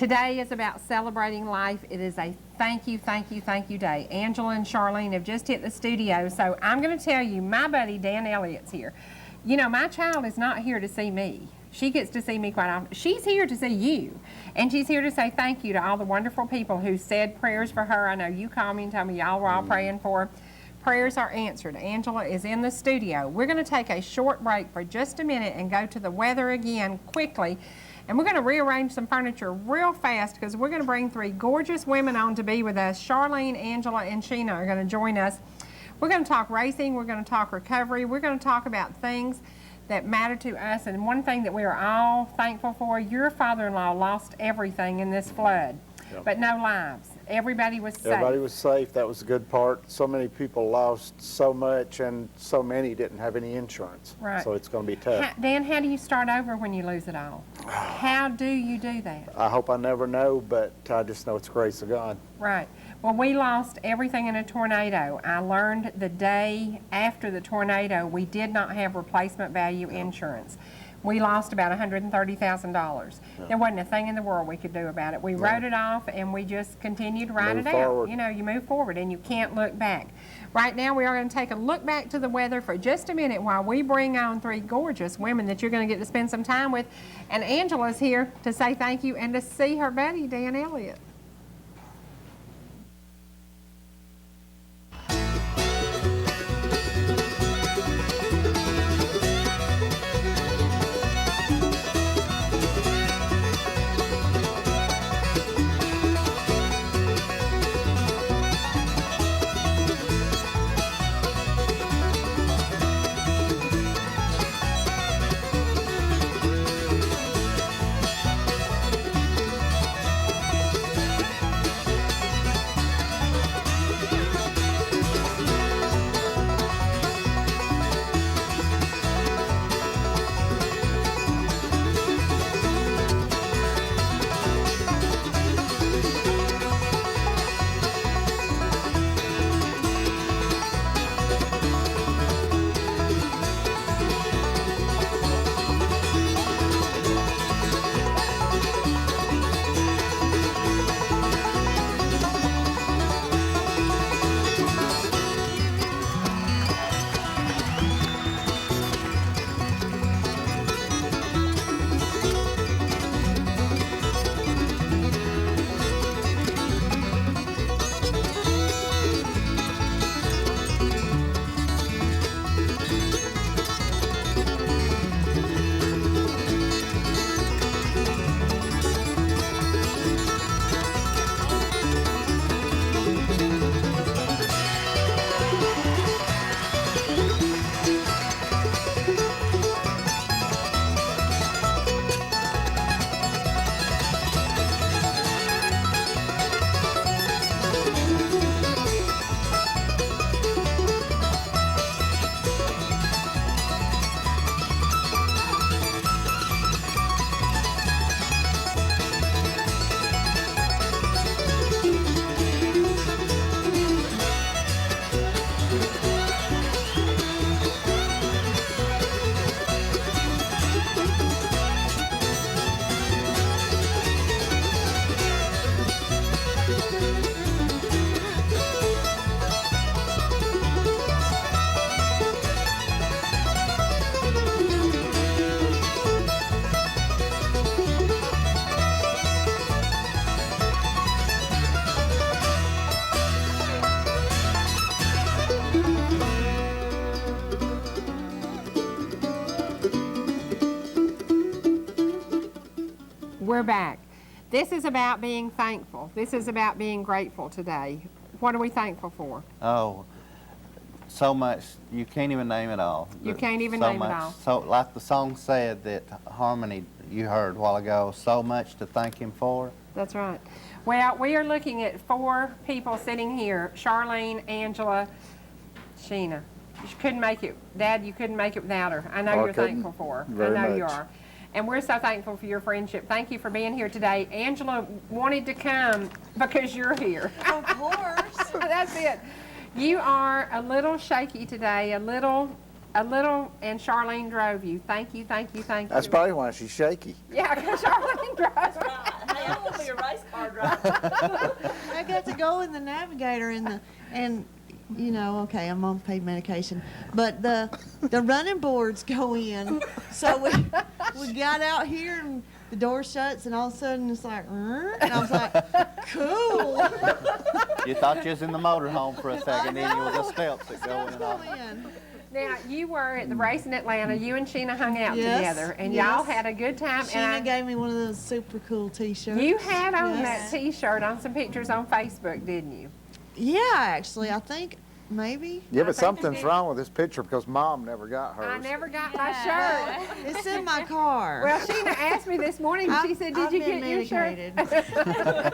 Today is about celebrating life. It is a thank you, thank you, thank you day. Angela and Charlene have just hit the studio, so I'm going to tell you, my buddy Dan Elliott's here. You know, my child is not here to see me. She gets to see me quite often. She's here to see you, and she's here to say thank you to all the wonderful people who said prayers for her. I know you called me and told me y'all were all praying for her. Prayers are answered. Angela is in the studio. We're going to take a short break for just a minute and go to the weather again quickly. And we're going to rearrange some furniture real fast because we're going to bring three gorgeous women on to be with us. Charlene, Angela, and Sheena are going to join us. We're going to talk racing. We're going to talk recovery. We're going to talk about things that matter to us. And one thing that we are all thankful for, your father-in-law lost everything in this flood, but no lives. Everybody was safe. Everybody was safe. That was the good part. So many people lost so much, and so many didn't have any insurance. Right. So it's going to be tough. Dan, how do you start over when you lose it all? How do you do that? I hope I never know, but I just know it's the grace of God. Right. Well, we lost everything in a tornado. I learned the day after the tornado we did not have replacement value insurance. We lost about $130,000. There wasn't a thing in the world we could do about it. We wrote it off and we just continued to write Move it forward. out. You know, you move forward and you can't look back. Right now we are going to take a look back to the weather for just a minute while we bring on three gorgeous women that you're going to get to spend some time with. And Angela's here to say thank you and to see her buddy, Dan Elliott. We're back. This is about being thankful. This is about being grateful today. What are we thankful for? Oh, so much. You can't even name it all. You can't even so name it much, all. So, like the song said that Harmony you heard a while ago, so much to thank him for. That's right. Well, we are looking at four people sitting here. Charlene, Angela, Sheena. You couldn't make it. Dad, you couldn't make it without her. I know you're couldn't. thankful for her. Very I know you much. are. And we're so thankful for your friendship. Thank you for being here today. Angela wanted to come because you're here. Of course. That's it. You are a little shaky today, a little, and Charlene drove you. Thank you, thank you, thank you. That's probably why she's shaky. Yeah, because Charlene drove. Right. I want to be a race car driver. I got to go in the Navigator and you know, okay, I'm on paid medication, but the running boards go in. So we got out here and the door shuts and all of a sudden it's like, and I was like, cool. You thought you was in the motorhome for a second, then you were the steps that go in and off. Now, you were at the race in Atlanta. You and Sheena hung out Yes, together, and yes. y'all had a good time. Sheena gave me one of those super cool T-shirts. You had on Yes. that T-shirt on some pictures on Facebook, didn't you? Yeah, actually, I think maybe. Yeah, I but think something's they- wrong with this picture because Mom never got hers. I never got my shirt. It's in my car. Well, Sheena asked me this morning, and she said, did I've you been get your shirt? medicated.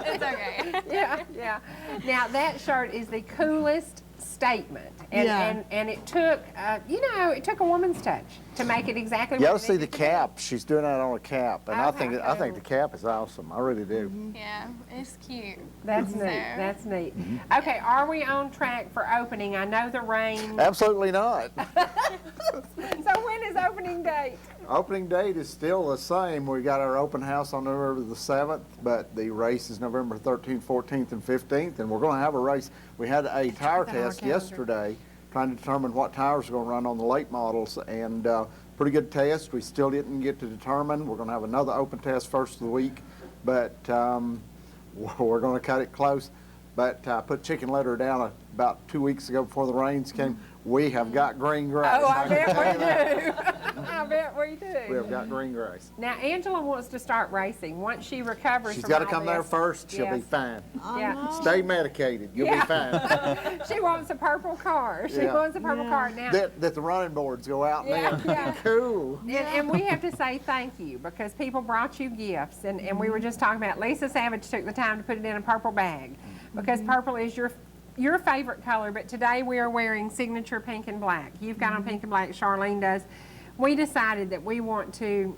It's okay. Yeah, yeah. Now, that shirt is the coolest statement. And, Yeah. and it took, it took a woman's touch to make it exactly You what ought it to see the needed to be. cap. She's doing that on a cap, and Oh, I think how the cap is awesome. I really do. Yeah, it's cute. That's So- neat. That's neat. Mm-hmm. Okay, are we on track for opening? I know the rain. Absolutely not. So when is opening date? Opening date is still the same. We got our open house on November the 7th, but the race is November 13th, 14th, and 15th, and we're going to have a race. We had a tire Check the test calendar. yesterday, trying to determine what tires are going to run on the late models, and pretty good test. We still didn't get to determine. We're going to have another open test first of the week, but we're going to cut it close. But I put chicken litter down about 2 weeks ago before the rains came. We have got green grass. Oh, I can bet tell we you that. do. I bet we We do. have got green grass. Now, Angela wants to start racing. Once she recovers She's from got to all come there this- first. She'll be Yes. fine. Yeah. Stay medicated. You'll Yeah. be fine. She wants a purple car. She Yeah. wants a purple car. Now, that the running boards go out Yeah, now. yeah. Cool. and we have to say thank you because people brought you gifts. And we were just talking about Lisa Savage took the time to put it in a purple bag because purple is your favorite color. But today we are wearing signature pink and black. You've got on pink and black. Charlene does. We decided that we want to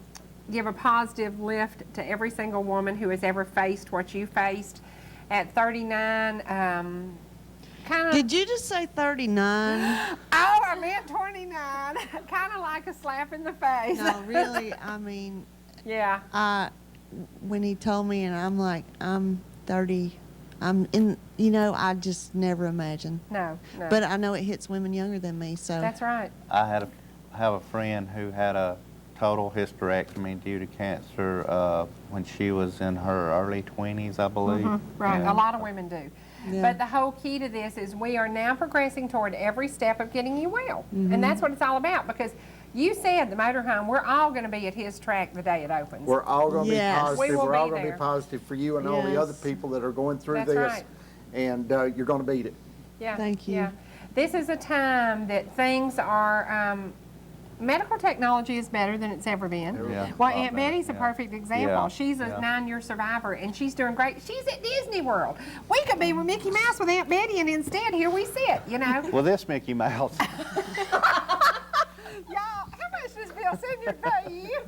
give a positive lift to every single woman who has ever faced what you faced. At 39, kind of. Did you just say 39? Oh, I meant 29. Kind of like a slap in the face. No, really, I mean, Yeah. when he told me, and I'm like, I'm 30, I just never imagined. No, no. But I know it hits women younger than me, so. That's right. I have a friend who had a total hysterectomy due to cancer when she was in her early 20s, I believe. Right. And A lot of women do. Yeah. But the whole key to this is we are now progressing toward every step of getting you well. And that's what it's all about because you said the motorhome, we're all going to be at his track the day it opens. We're all going to Yes. be positive. We will We're all be going to there. be positive for you and all the other Yes. people that are going through That's this. right. And you're going to beat it. Yeah. Thank you. Yeah. This is a time that things are, medical technology is better than it's ever been. Yeah, Well, a lot Aunt better, Betty's a yeah. perfect example. Yeah, She's a yeah. 9-year survivor, and she's doing great. She's at Disney World. We could be with Mickey Mouse with Aunt Betty, and instead, here we sit, you know. Well, this Mickey Mouse. Y'all, how much does Bill Senior pay you?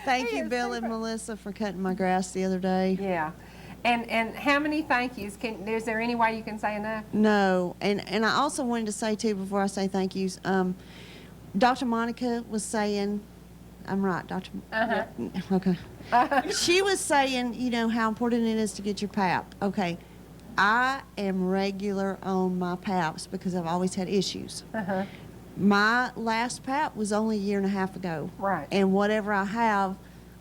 Thank He you, is Bill and Melissa, for cutting my grass the other day. Yeah. And how many thank yous? Is there any way you can say enough? No, and I also wanted to say, too, before I say thank yous, Dr. Monica was saying, I'm right, Dr. Uh-huh. Okay. She was saying, how important it is to get your PAP. Okay, I am regular on my PAPs because I've always had issues. Uh-huh. My last PAP was only a year and a half ago. Right. And whatever I have,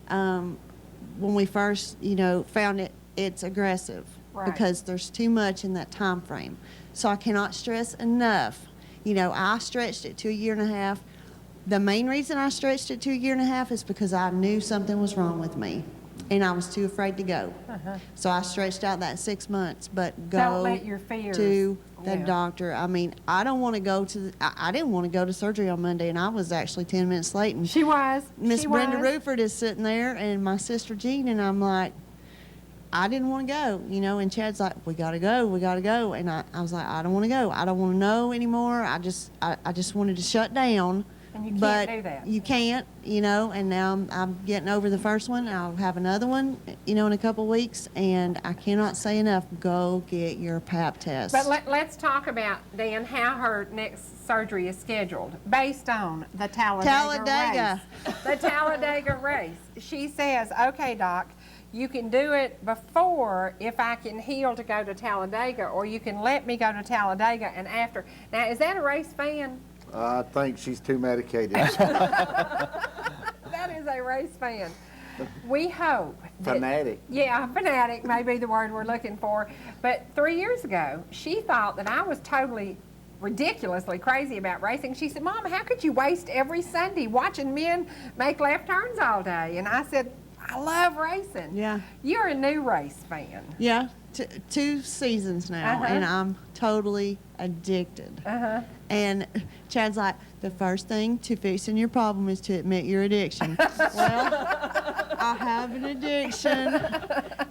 when we first, found it, it's aggressive. Right. Because there's too much in that time frame. So I cannot stress enough. I stretched it to a year and a half. The main reason I stretched it to a year and a half is because I knew something was wrong with me. And I was too afraid to go. So I stretched out that 6 months. But go Don't let your fears. to the Yeah. doctor. I mean, I don't want to go to, I didn't want to go to surgery on Monday, and I was actually 10 minutes late. And She was. Miss She Brenda was. Ruford is sitting there, and my sister Jean, and I'm like, I didn't want to go, and Chad's like, we got to go. And I was like, I don't want to go. I don't want to know anymore. I just wanted to shut down. And you can't but do that. you can't, and now I'm getting over the first one. I'll have another one, in a couple weeks, and I cannot say enough, go get your PAP test. But let's talk about, Dan, how her next surgery is scheduled based on the Talladega Talladega. race. The Talladega race. She says, okay, Doc, You can do it before if I can heal to go to Talladega, or you can let me go to Talladega and after. Now, is that a race fan? I think she's too medicated. That is a race fan. We hope. Fanatic. Yeah, fanatic may be the word we're looking for. But 3 years ago, she thought that I was totally ridiculously crazy about racing. She said, Mom, how could you waste every Sunday watching men make left turns all day? And I said, I love racing. Yeah. You're a new race fan. Yeah, 2 seasons now, and I'm totally addicted. And Chad's like, the first thing to fixing your problem is to admit your addiction. Well, I have an addiction,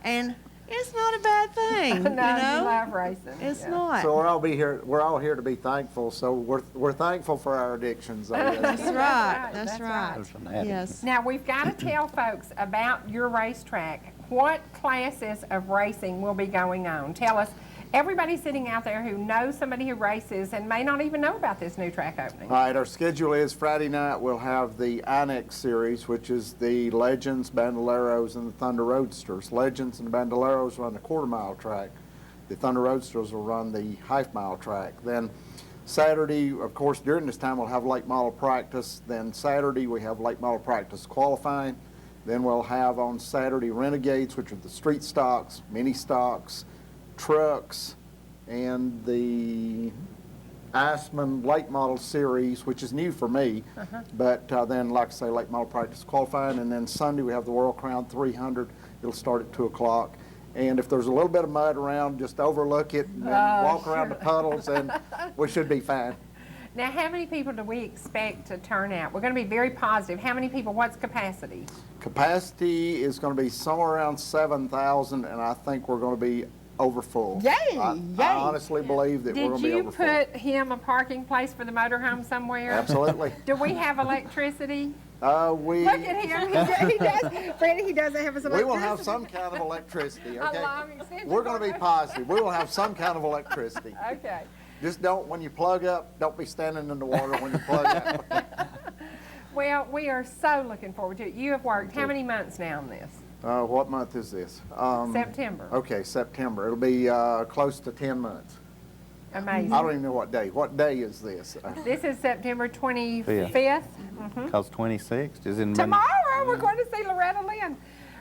and it's not a bad thing. No, you know? you love racing. It's Yeah. not. So we're all here to be thankful. So we're thankful for our addictions. I guess. That's right. That's That's right. Those fanatics. Yes. Now, we've got to tell folks about your racetrack. What classes of racing will be going on? Tell us, everybody sitting out there who knows somebody who races and may not even know about this new track opening. All right, our schedule is Friday night we'll have the Annex Series, which is the Legends, Bandoleros, and the Thunder Roadsters. Legends and Bandoleros run the quarter-mile track. The Thunder Roadsters will run the half-mile track. Then Saturday, of course, during this time we'll have late model practice. Then Saturday we have late model practice qualifying. Then we'll have on Saturday Renegades, which are the street stocks, mini stocks, trucks, and the Iceman late model series, which is new for me. But then, like I say, late model practice qualifying. And then Sunday we have the World Crown 300. It'll start at 2 o'clock. And if there's a little bit of mud around, just overlook it and then walk around the puddles, and we should be fine. Now, how many people do we expect to turn out? We're going to be very positive. How many people? What's capacity? Capacity is going to be somewhere around 7,000, and I think we're going to be over full. Yay, I yay. honestly believe that we're Did going to be you over full. put him a parking place for the motorhome somewhere? Absolutely. Do we have electricity? We Look at him. He does. Freddie, he doesn't have his we electricity. will have some kind of electricity, okay? A long extension We're going to be cord. positive. We will have some kind of electricity. Okay. Just don't, when you plug up, don't be standing in the water when you plug up. Well, we are so looking forward to it. You have worked how many months now on this? What month is this? September. Okay, September. It'll be close to 10 months. Amazing. I don't even know what day. What day is this? This is September 25th. Yeah. Because 26th is in Tomorrow we're going to see Loretta Lynn.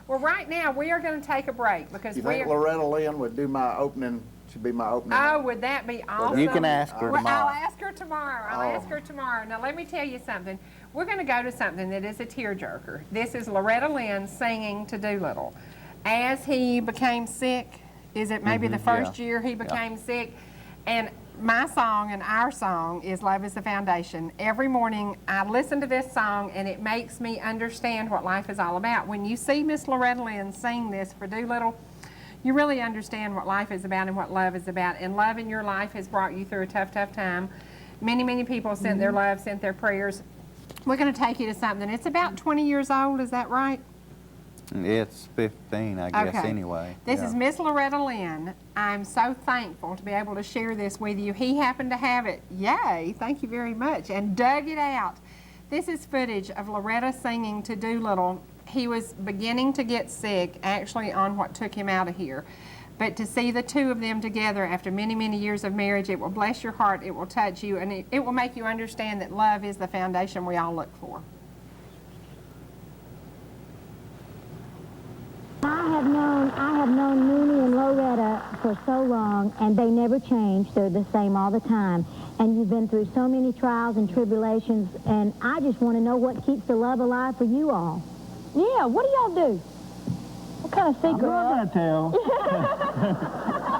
Well, right now we are going to take a break because You we think are. Loretta Lynn would do my opening, should be my opening? Oh, would that be awesome? You can ask her Well, tomorrow. I'll ask her tomorrow. I'll ask her tomorrow. Now, let me tell you something. We're going to go to something that is a tearjerker. This is Loretta Lynn singing to Doolittle. As he became sick, is it maybe the first year he became sick? And my song and our song is Love is the Foundation. Every morning I listen to this song and it makes me understand what life is all about. When you see Miss Loretta Lynn sing this for Doolittle, you really understand what life is about and what love is about. And love in your life has brought you through a tough, tough time. Many, many people sent their love, sent their prayers. We're going to take you to something. It's about 20 years old, is that right? It's 15, I guess, Okay. anyway. This Yeah. is Miss Loretta Lynn. I'm so thankful to be able to share this with you. He happened to have it. Yay, thank you very much. And dug it out. This is footage of Loretta singing to Doolittle. He was beginning to get sick, actually on what took him out of here. But to see the two of them together after many, many years of marriage, it will bless your heart, it will touch you, and it will make you understand that love is the foundation we all look for. I have known Mooney and Loretta for so long, and they never change. They're the same all the time. And you've been through so many trials and tribulations, and I just want to know what keeps the love alive for you all. Yeah, what do y'all do? What kind of secret? I'm not gonna tell.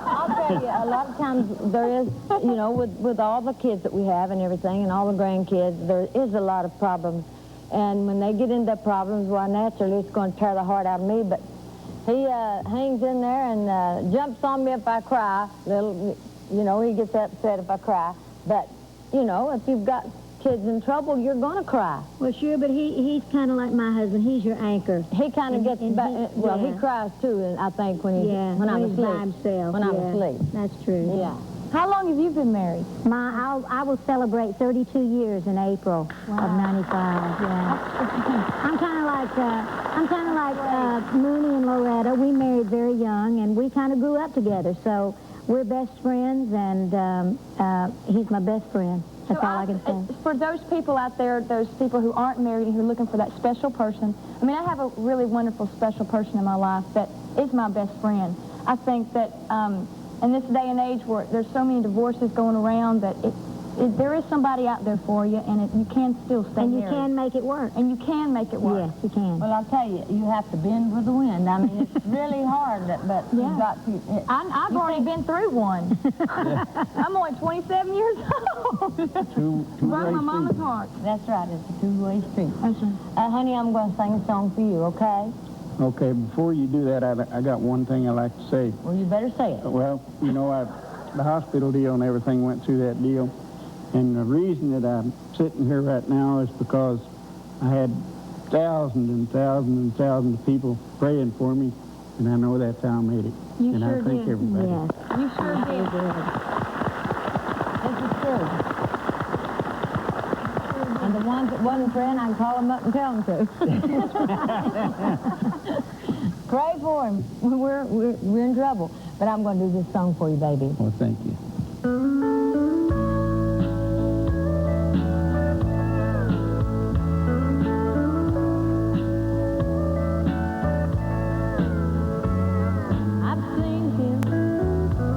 I'll tell you, a lot of times there is, you know, with all the kids that we have and everything, and all the grandkids, there is a lot of problems. And when they get into problems, well, naturally, it's going to tear the heart out of me, but he hangs in there and jumps on me if I cry. You know, he gets upset if I cry. But, you know, if you've got kids in trouble, you're going to cry. Well, sure, but he's kind of like my husband. He's your anchor. He kind of gets back. Well, yeah. he cries too, I think, when I'm he's asleep. by himself. When I'm asleep. That's true. Yeah. How long have you been married? I will celebrate 32 years in April of '95. Yeah. I'm kind of like Mooney and Loretta. We married very young, and we kind of grew up together. So we're best friends, and he's my best friend. That's all I can say. For those people out there, those people who aren't married and who are looking for that special person, I mean, I have a really wonderful special person in my life that is my best friend. I think that in this day and age where there's so many divorces going around, that there is somebody out there for you, and you can still stay And you married. can make it work. And you can make it work. Yes, you can. Well, I'll tell you, you have to bend with the wind. I mean, it's really hard, but you've got to. I've already been through one. I'm only 27 years old. Broke my mama's heart. That's right. It's a two-way street. Honey, I'm going to sing a song for you, okay? Okay, before you do that, I got one thing I'd like to say. Well, you better say it. Well, you know, the hospital deal and everything went through that deal. And the reason that I'm sitting here right now is because I had thousands and thousands and thousands of people praying for me, and I know that's how I made it. You and sure I thank did. everybody. Yes. You sure did. This is true. And the ones that wasn't praying, I can call them up and tell them to. Pray for him. We're in trouble. But I'm going to do this song for you, baby. Well, thank you. I've seen him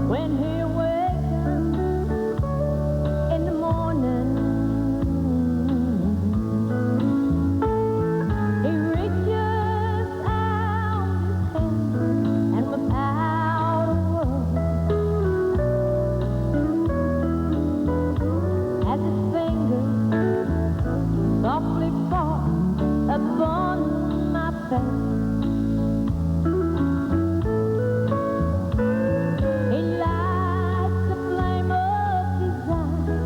when he wakes up in the morning. He reaches out his hand and without a word, as his fingers softly fall upon my face. He lights the flame of desire,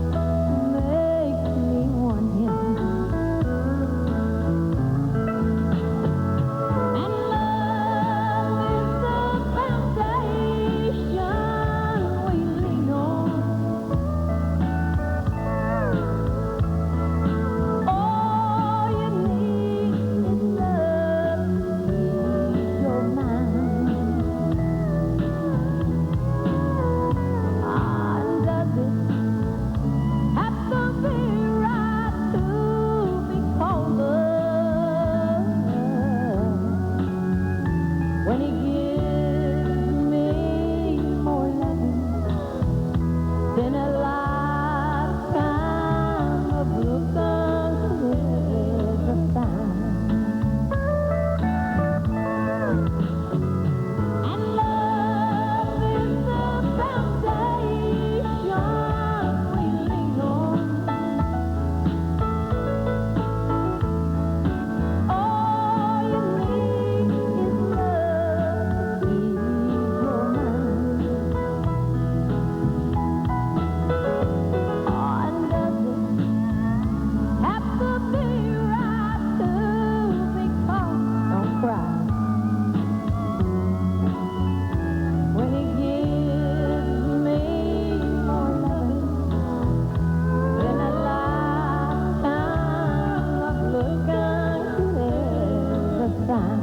makes me want him. And love is the foundation we lean on. All you need is love to ease your mind. Does it have to be right to be called love? When he gives me more loving than a lifetime of look ever found. And love is the foundation we lean on. All you need is love to ease your mind. And does it have to be right to be called? Don't cry. When he gives me more loving than a lifetime of looking could ever find.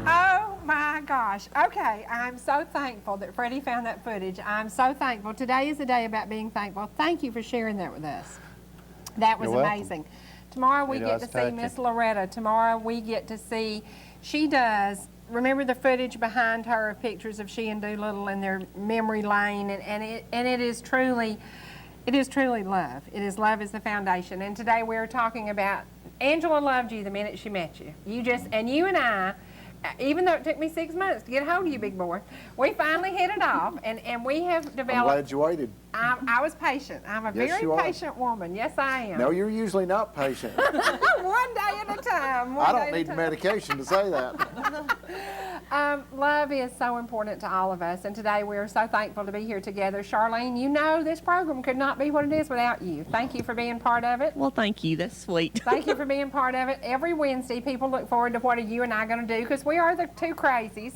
Oh my gosh. Okay, I'm so thankful that Freddie found that footage. I'm so thankful. Today is a day about being thankful. Thank you for sharing that with us. That was You're welcome. amazing. Tomorrow we It get was to see touching. Miss Loretta. Tomorrow we get to see, she does, remember the footage behind her of pictures of she and Doolittle in their memory lane, and it is truly love. It is love is the foundation. And today we're talking about, Angela loved you the minute she met you. You and I, even though it took me 6 months to get a hold of you, big boy, we finally hit it off, and we have I'm developed. glad you waited. I was patient. I'm a Yes, very you are. patient woman. Yes, I am. No, you're usually not patient. One day at a time. I don't need medication to say that. Love is so important to all of us, and today we are so thankful to be here together. Charlene, you know this program could not be what it is without you. Thank you for being part of it. Well, thank you. That's sweet. Thank you for being part of it. Every Wednesday, people look forward to what are you and I going to do, because we are the two crazies.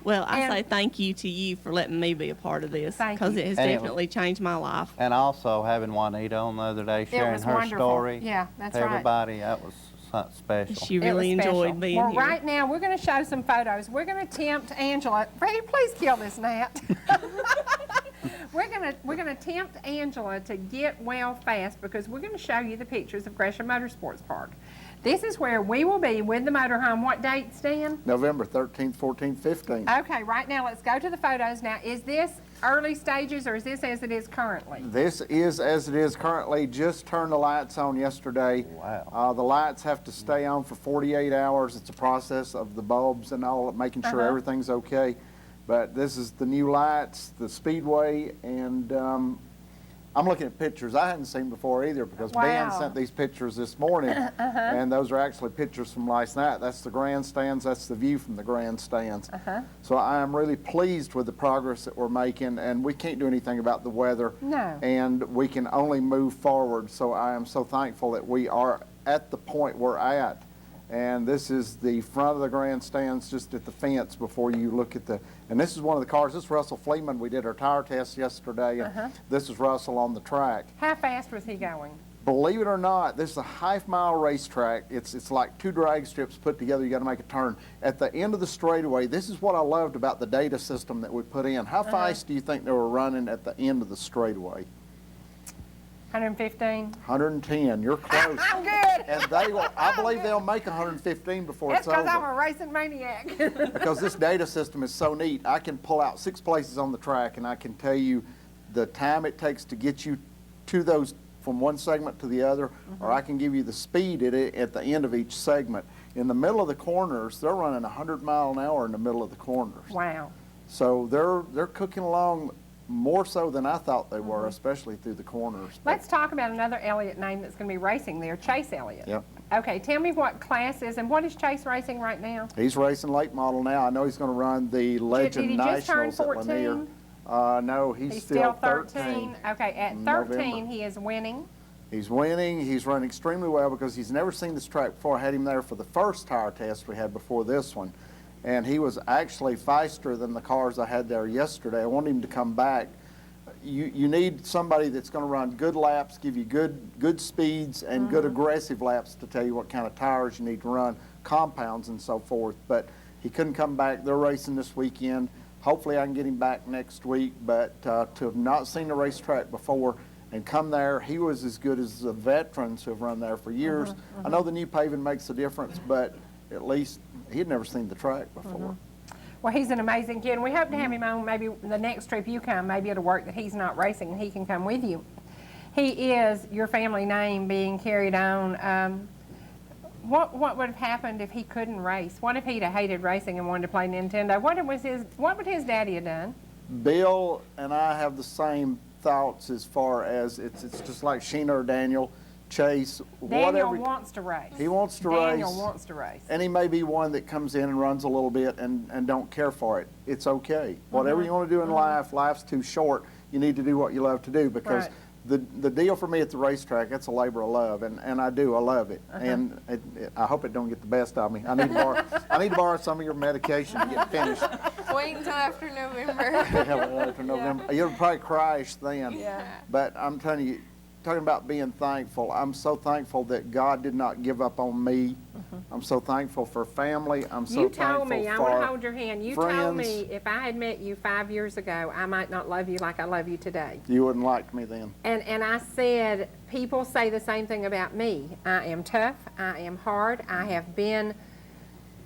Well, I And- say thank you to you for letting me be a part of this, Thank because you. it has And it definitely changed my life. And also having Juanita on the other day, sharing was her wonderful. story Yeah, that's to right. everybody, that was something special. She It really was special. enjoyed being well, here. right now, we're going to show some photos. We're going to tempt Angela. Freddy, please kill this gnat. We're gonna tempt Angela to get well fast, because we're going to show you the pictures of Gresham Motorsports Park. This is where we will be with the motorhome. What date, Stan? November 13th, 14th, 15th. Okay, right now, let's go to the photos. Now, is this early stages, or is this as it is currently? This is as it is currently. Just turned the lights on yesterday. Wow. The lights have to stay on for 48 hours. It's a process of the bulbs and all, making sure everything's okay. But this is the new lights, the speedway, and I'm looking at pictures I hadn't seen before either, because Ben Wow. sent these pictures this morning, and those are actually pictures from last night. That's the grandstands. That's the view from the grandstands. So I am really pleased with the progress that we're making, and we can't do anything about the weather. No. And we can only move forward. So I am so thankful that we are at the point we're at. And this is the front of the grandstands, just at the fence before you look at the, and this is one of the cars. This is Russell Fleeman. We did our tire test yesterday, and this is Russell on the track. How fast was he going? Believe it or not, this is a half-mile racetrack. It's like two drag strips put together. You got to make a turn. At the end of the straightaway, this is what I loved about the data system that we put in. How fast do you think they were running at the end of the straightaway? 115? 110. You're close. I'm good. And they will, I believe they'll make 115 before That's it's because I'm over. a racing maniac. Because this data system is so neat. I can pull out 6 places on the track, and I can tell you the time it takes to get you to those from one segment to the other, or I can give you the speed at the end of each segment. In the middle of the corners, they're running 100 miles an hour in the middle of the corners. Wow. So they're cooking along more so than I thought they were, especially through the corners. Let's talk about another Elliot name that's going to be racing there, Chase Elliot. Yep. Okay, tell me what class is, and what is Chase racing right now? He's racing late model now. I know he's going to run the Legend Did he just turn Nationals at Lanier. 14? No, he's still 13. 13. Okay, at in 13, November. he is winning. He's winning. He's run extremely well because he's never seen this track before. I had him there for the first tire test we had before this one. And he was actually faster than the cars I had there yesterday. I want him to come back. You need somebody that's going to run good laps, give you good speeds and good aggressive laps to tell you what kind of tires you need to run, compounds and so forth. But he couldn't come back. They're racing this weekend. Hopefully I can get him back next week. But to have not seen the racetrack before and come there, he was as good as the veterans who have run there for years. I know the new paving makes a difference, but at least he had never seen the track before. Well, he's an amazing kid, and we hope to have him on maybe the next trip you come. Maybe it'll work that he's not racing and he can come with you. He is your family name being carried on. What would have happened if he couldn't race? What if he'd have hated racing and wanted to play Nintendo? What would his daddy have done? Bill and I have the same thoughts as far as it's just like Sheena or Daniel, Chase, Daniel whatever. wants to race. He wants to Daniel race. wants to race. And he may be one that comes in and runs a little bit and don't care for it. It's okay. Whatever you want to do in life, life's too short. You need to do what you love to do because the deal for me at the racetrack, that's a labor of love, and I do. I love it. And I hope it don't get the best of me. I need to borrow some of your medication to get finished. Wait until after November. After November. You'll probably crash then. Yeah. But I'm telling you, talking about being thankful, I'm so thankful that God did not give up on me. I'm so thankful for family. I'm so You thankful told me, I for want to hold your hand. You told friends. me if I had met you 5 years ago, I might not love you like I love you today. You wouldn't like me then. And I said, people say the same thing about me. I am tough. I am hard. I have been.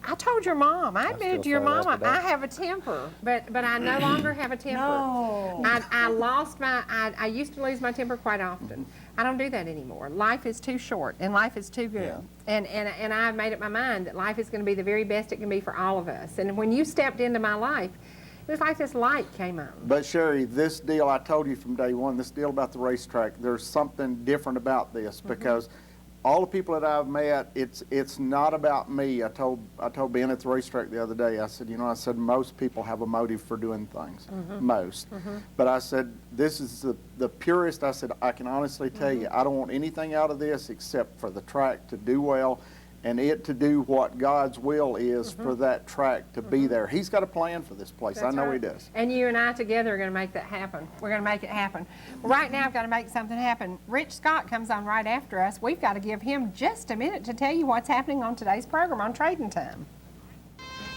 I told your mom. I admitted to your mama, I have a temper, but I no longer have a temper. No. I lost my. I used to lose my temper quite often. I don't do that anymore. Life is too short, and life is too good. Yeah. And I've made up my mind that life is going to be the very best it can be for all of us. And when you stepped into my life, it was like this light came on. But Cherie, this deal, I told you from day one, this deal about the racetrack, there's something different about this because all the people that I've met, it's not about me. I told Ben at the racetrack the other day, I said, I said most people have a motive for doing things, most. But I said, this is the purest. I said, I can honestly tell you, I don't want anything out of this except for the track to do well and it to do what God's will is for that track to be there. He's got a plan for this place. That's I know right. he does. And you and I together are going to make that happen. We're going to make it happen. Right now, I've got to make something happen. Rich Scott comes on right after us. We've got to give him just a minute to tell you what's happening on today's program on Trading Time.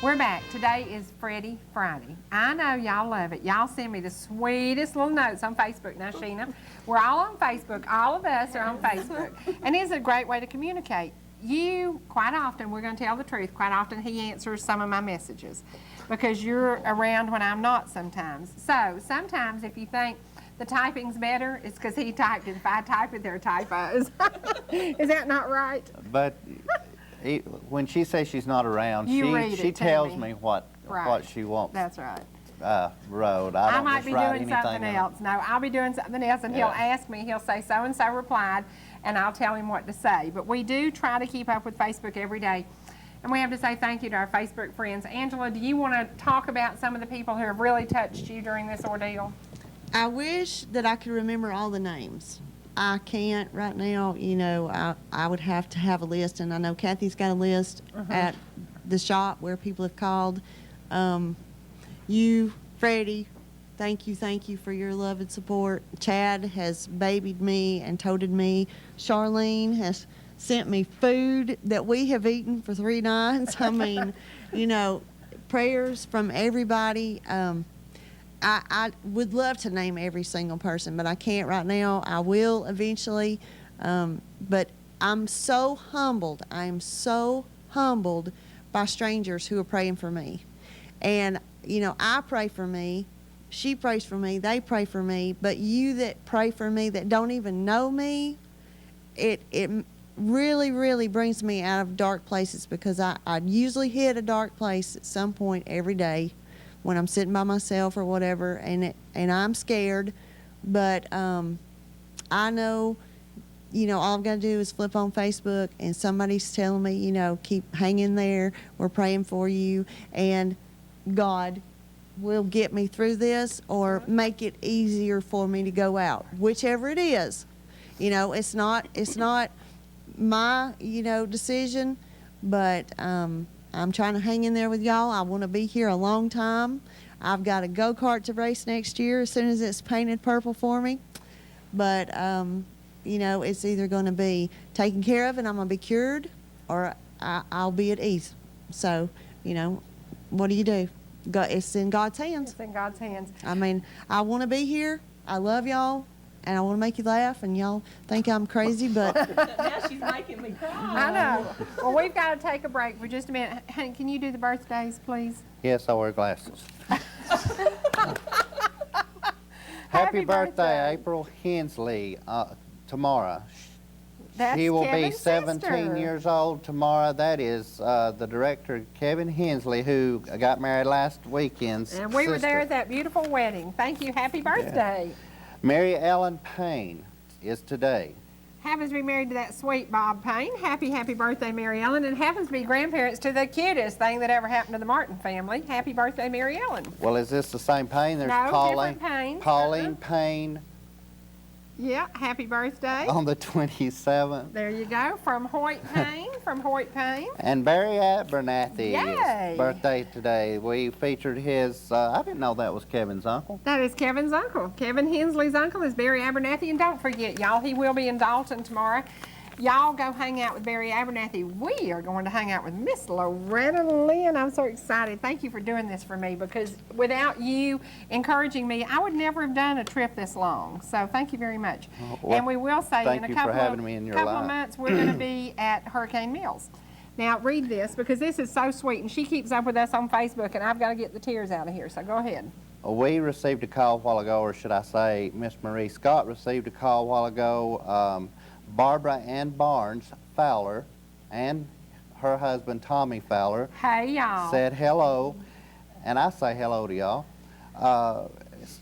We're back. Today is Freddy Friday. I know y'all love it. Y'all send me the sweetest little notes on Facebook. Now, Sheena, we're all on Facebook. All of us are on Facebook. And it's a great way to communicate. You, quite often, we're going to tell the truth, quite often he answers some of my messages because you're around when I'm not sometimes. So sometimes if you think the typing's better, it's because he typed it. If I type it, there are typos. Is that not right? But when she says she's not around, she tells me what she wants. That's right. Wrote. I might be doing something else. No, I'll be doing something else, and he'll ask me. He'll say so-and-so replied, and I'll tell him what to say. But we do try to keep up with Facebook every day. And we have to say thank you to our Facebook friends. Angela, do you want to talk about some of the people who have really touched you during this ordeal? I wish that I could remember all the names. I can't right now. I would have to have a list, and I know Kathy's got a list at the shop where people have called. You, Freddie, thank you for your love and support. Chad has babied me and toted me. Charlene has sent me food that we have eaten for 3 nights. I mean, prayers from everybody. I would love to name every single person, but I can't right now. I will eventually. But I'm so humbled. I am so humbled by strangers who are praying for me. And I pray for me, she prays for me, they pray for me, but you that pray for me that don't even know me, it really, really brings me out of dark places because I usually hit a dark place at some point every day when I'm sitting by myself or whatever, and I'm scared, but I know, all I've got to do is flip on Facebook and somebody's telling me, keep hanging there, we're praying for you, and God will get me through this or make it easier for me to go out, whichever it is. It's not my, decision, but I'm trying to hang in there with y'all. I want to be here a long time. I've got a go-kart to race next year as soon as it's painted purple for me. But, it's either going to be taken care of and I'm going to be cured, or I'll be at ease. So, what do you do? It's in God's hands. It's in God's hands. I mean, I want to be here. I love y'all, and I want to make you laugh, and y'all think I'm crazy, but... Now she's making me cry. I know. Well, we've got to take a break for just a minute. Honey, can you do the birthdays, please? Yes, I wear glasses. Happy birthday, April Hensley, tomorrow. He will be 17 years old tomorrow. That is the director, Kevin Hensley, who got married last weekend. And we were there at that beautiful wedding. Thank you. Happy birthday. Yeah. Mary Ellen Payne is today. Happens to be married to that sweet Bob Payne. Happy birthday, Mary Ellen. And happens to be grandparents to the cutest thing that ever happened to the Martin family. Happy birthday, Mary Ellen. Well, is this the same Payne? There's no, Pauline, different Paynes. Pauline Payne. Yeah, happy birthday. On the 27th. There you go, from Hoyt Payne, And Barry Abernathy's Yay. birthday today. We featured his, I didn't know that was Kevin's uncle. That is Kevin's uncle. Kevin Hensley's uncle is Barry Abernathy. And don't forget, y'all, he will be in Dalton tomorrow. Y'all go hang out with Barry Abernathy. We are going to hang out with Miss Loretta Lynn. I'm so excited. Thank you for doing this for me, because without you encouraging me, I would never have done a trip this long. So thank you very much. Well, and we will say in a couple of months, we're going to be at Hurricane Mills. Now, read this, because this is so sweet, and she keeps up with us on Facebook, and I've got to get the tears out of here, so go ahead. We received a call a while ago, or should I say Miss Marie Scott received a call a while ago. Barbara Ann Barnes Fowler and her husband Tommy Fowler said hello, and I say hello to y'all.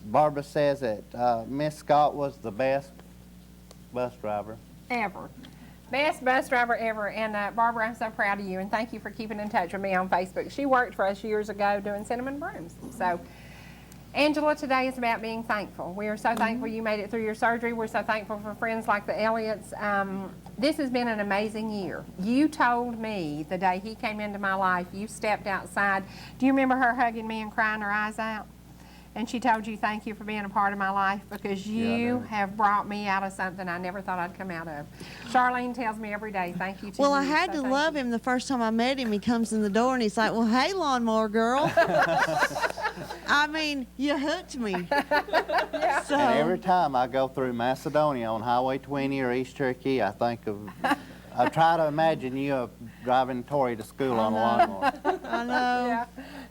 Barbara says that Miss Scott was the best bus driver ever. Best bus driver ever. And Barbara, I'm so proud of you, and thank you for keeping in touch with me on Facebook. She worked for us years ago doing cinnamon brooms. So, Angela, today is about being thankful. We are so thankful you made it through your surgery. We're so thankful for friends like the Elliots. This has been an amazing year. You told me the day he came into my life, you stepped outside. Do you remember her hugging me and crying her eyes out? And she told you, thank you for being a part of my life, because you have brought me out of something I never thought I'd come out of. Charlene tells me every day, thank you to Well, you. I had to love him the first time I met him. He comes in the door and he's like, well, hey, lawnmower girl. I mean, you hooked me. Yeah. So, And every time I go through Macedonia on Highway 20 or East Cherokee, I think of, I try to imagine you driving Tori to school on a lawnmower. I know. Yeah.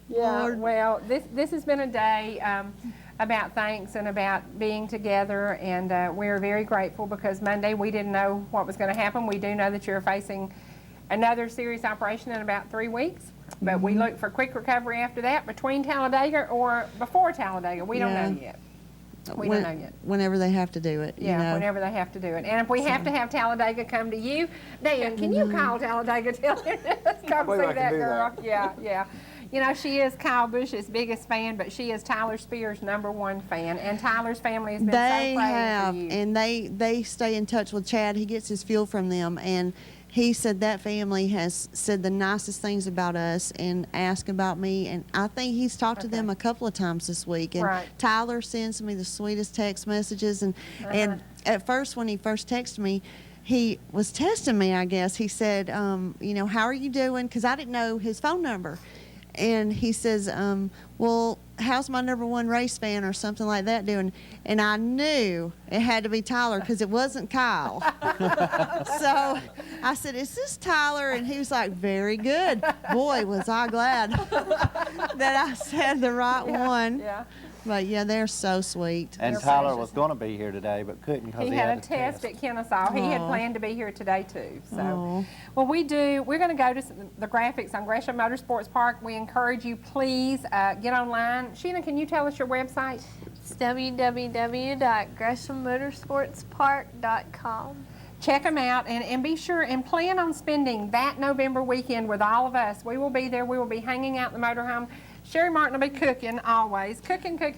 Yeah, Lord. well, this has been a day about thanks and about being together, and we're very grateful because Monday we didn't know what was going to happen. We do know that you're facing another serious operation in about 3 weeks, but we look for quick recovery after that, between Talladega or before Talladega. We don't know yet. We don't know yet. Whenever they have to do it. Yeah, you know. whenever they have to do it. And if we have to have Talladega come to you, Dan, can you call Talladega, tell him to come believe see I can that do girl? that. Yeah, yeah. You know, she is Kyle Busch's biggest fan, but she is Tyler Spears' #1 fan, and Tyler's family has been They so praying have, for you. and they stay in touch with Chad. He gets his fuel from them, and he said that family has said the nicest things about us and asked about me, and I think he's talked to them a couple of times this week. And Right. Tyler sends me the sweetest text messages, and at first when he first texted me, he was testing me, I guess. He said, you know, how are you doing? Because I didn't know his phone number. And he says, well, how's my #1 race fan or something like that doing? And I knew it had to be Tyler because it wasn't Kyle. So I said, is this Tyler? And he was like, very good. Boy, was I glad that I said the right one. Yeah. But yeah, they're so sweet. And They're Tyler precious. was going to be here today, but couldn't because He had a test at Kennesaw. He had Aw. planned to be here today too. So, Aw. well, we're going to go to the graphics on Gresham Motorsports Park. We encourage you, please get online. Sheena, can you tell us your website? It's www.greshammotorsportspark.com. Check them out and be sure and plan on spending that November weekend with all of us. We will be there. We will be hanging out in the motorhome. Sherry Martin will be cooking always. Cooking. We'll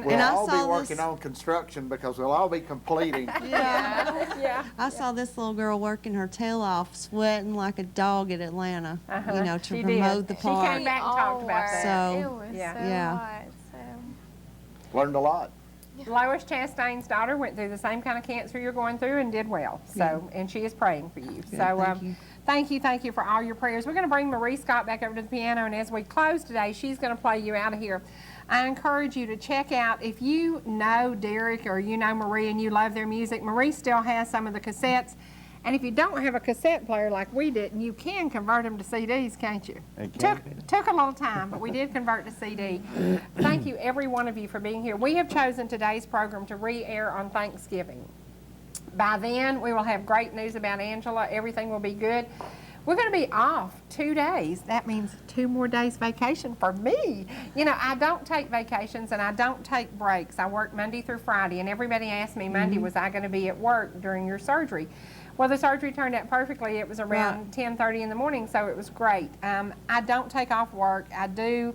And I all be saw working this- on construction because we'll all be completing. Yeah. Yeah. I saw this little girl working her tail off, sweating like a dog at Atlanta, you know, to She promote did. the She park. came back and talked about that. So, It was yeah. so Yeah. hot. So. Learned a lot. Lois Chastain's daughter went through the same kind of cancer you're going through and did well. So, and she is praying for you. So, thank you. thank you for all your prayers. We're going to bring Marie Scott back over to the piano, and as we close today, she's going to play you out of here. I encourage you to check out, if you know Derek or you know Marie and you love their music, Marie still has some of the cassettes. And if you don't have a cassette player like we did, you can convert them to CDs, can't you? It can be. Took a little time, but we did convert to CD. Thank you, every one of you, for being here. We have chosen today's program to re-air on Thanksgiving. By then, we will have great news about Angela. Everything will be good. We're going to be off 2 days. That means 2 more days vacation for me. You know, I don't take vacations and I don't take breaks. I work Monday through Friday, and everybody asked me Monday, was I going to be at work during your surgery? Well, the surgery turned out perfectly. It was around 10:30 in the morning, so it was great. I don't take off work. I do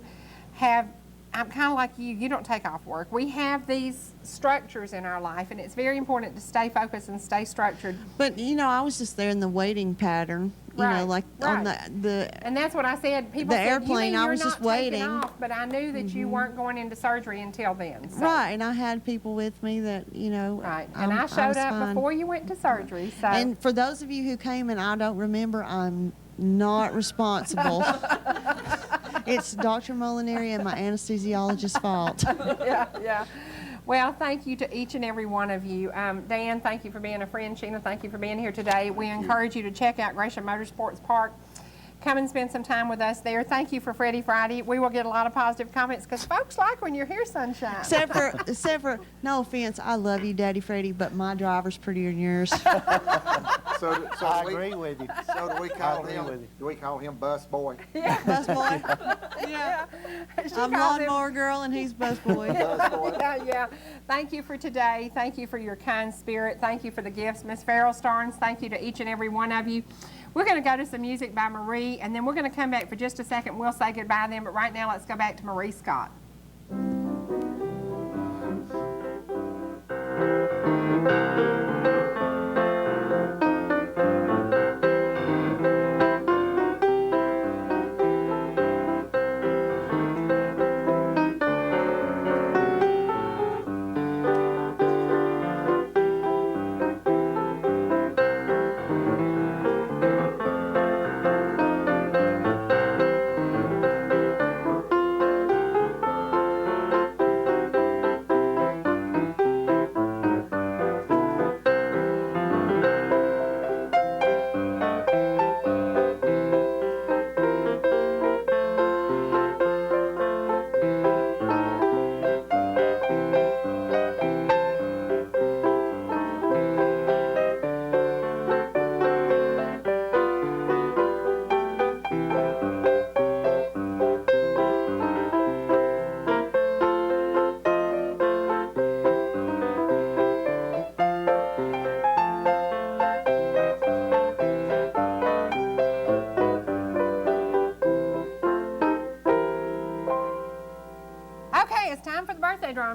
have, I'm kind of like you. You don't take off work. We have these structures in our life, and it's very important to stay focused and stay structured. But you know, I was just there in the waiting pattern. You know, like on the And that's what I said. People the said, airplane, you mean I you're was just not taking waiting. off, but I knew that you weren't going into surgery until then. So. Right, and I had people with me that, you know. Right, and I showed was up fine. before you went to surgery. So. And for those of you who came and I don't remember, I'm not responsible. It's Dr. Molinari and my anesthesiologist's fault. yeah. Well, thank you to each and every one of you. Dan, thank you for being a friend. Sheena, thank you for being here today. We encourage you to check out Gresham Motorsports Park. come and spend some time with us there. Thank you for Freddy Friday. We will get a lot of positive comments because folks like when you're here, Sunshine. Except for, no offense, I love you, Daddy Freddy, but my driver's prettier than yours. So I agree with you. So do we call him Bus Boy? Bus boy. Yeah. I'm lawnmower girl and he's bus boy. Yeah. Thank you for today. Thank you for your kind spirit. Thank you for the gifts. Miss Farrell Starnes, thank you to each and every one of you. We're going to go to some music by Marie, and then we're going to come back for just a second. We'll say goodbye then, but right now let's go back to Marie Scott.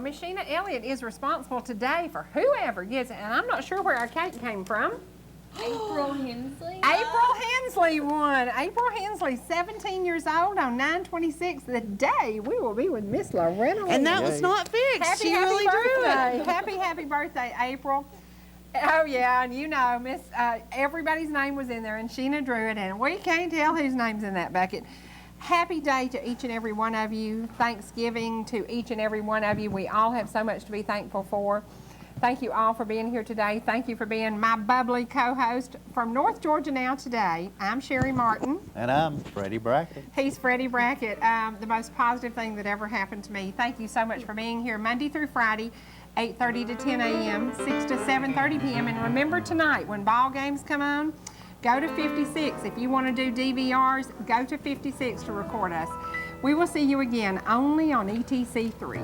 Miss Sheena Elliot is responsible today for whoever gets it, and I'm not sure where our cake came from. April Hensley. April Hensley won. April Hensley, 17 years old on 9/26, the day we will be with Miss Loretta. And that was not fixed. She really drew it. Happy birthday, April. Oh yeah, and you know, everybody's name was in there, and Sheena drew it, and we can't tell whose name's in that bucket. Happy day to each and every one of you. Thanksgiving to each and every one of you. We all have so much to be thankful for. Thank you all for being here today. Thank you for being my bubbly co-host from North Georgia Now today. I'm Cherie Martin. And I'm Freddy Brackett. He's Freddy Brackett, the most positive thing that ever happened to me. Thank you so much for being here Monday through Friday, 8:30 to 10 a.m., 6 to 7:30 p.m. And remember tonight, when ball games come on, go to 56. If you want to do DVRs, go to 56 to record us. We will see you again only on ETC 3.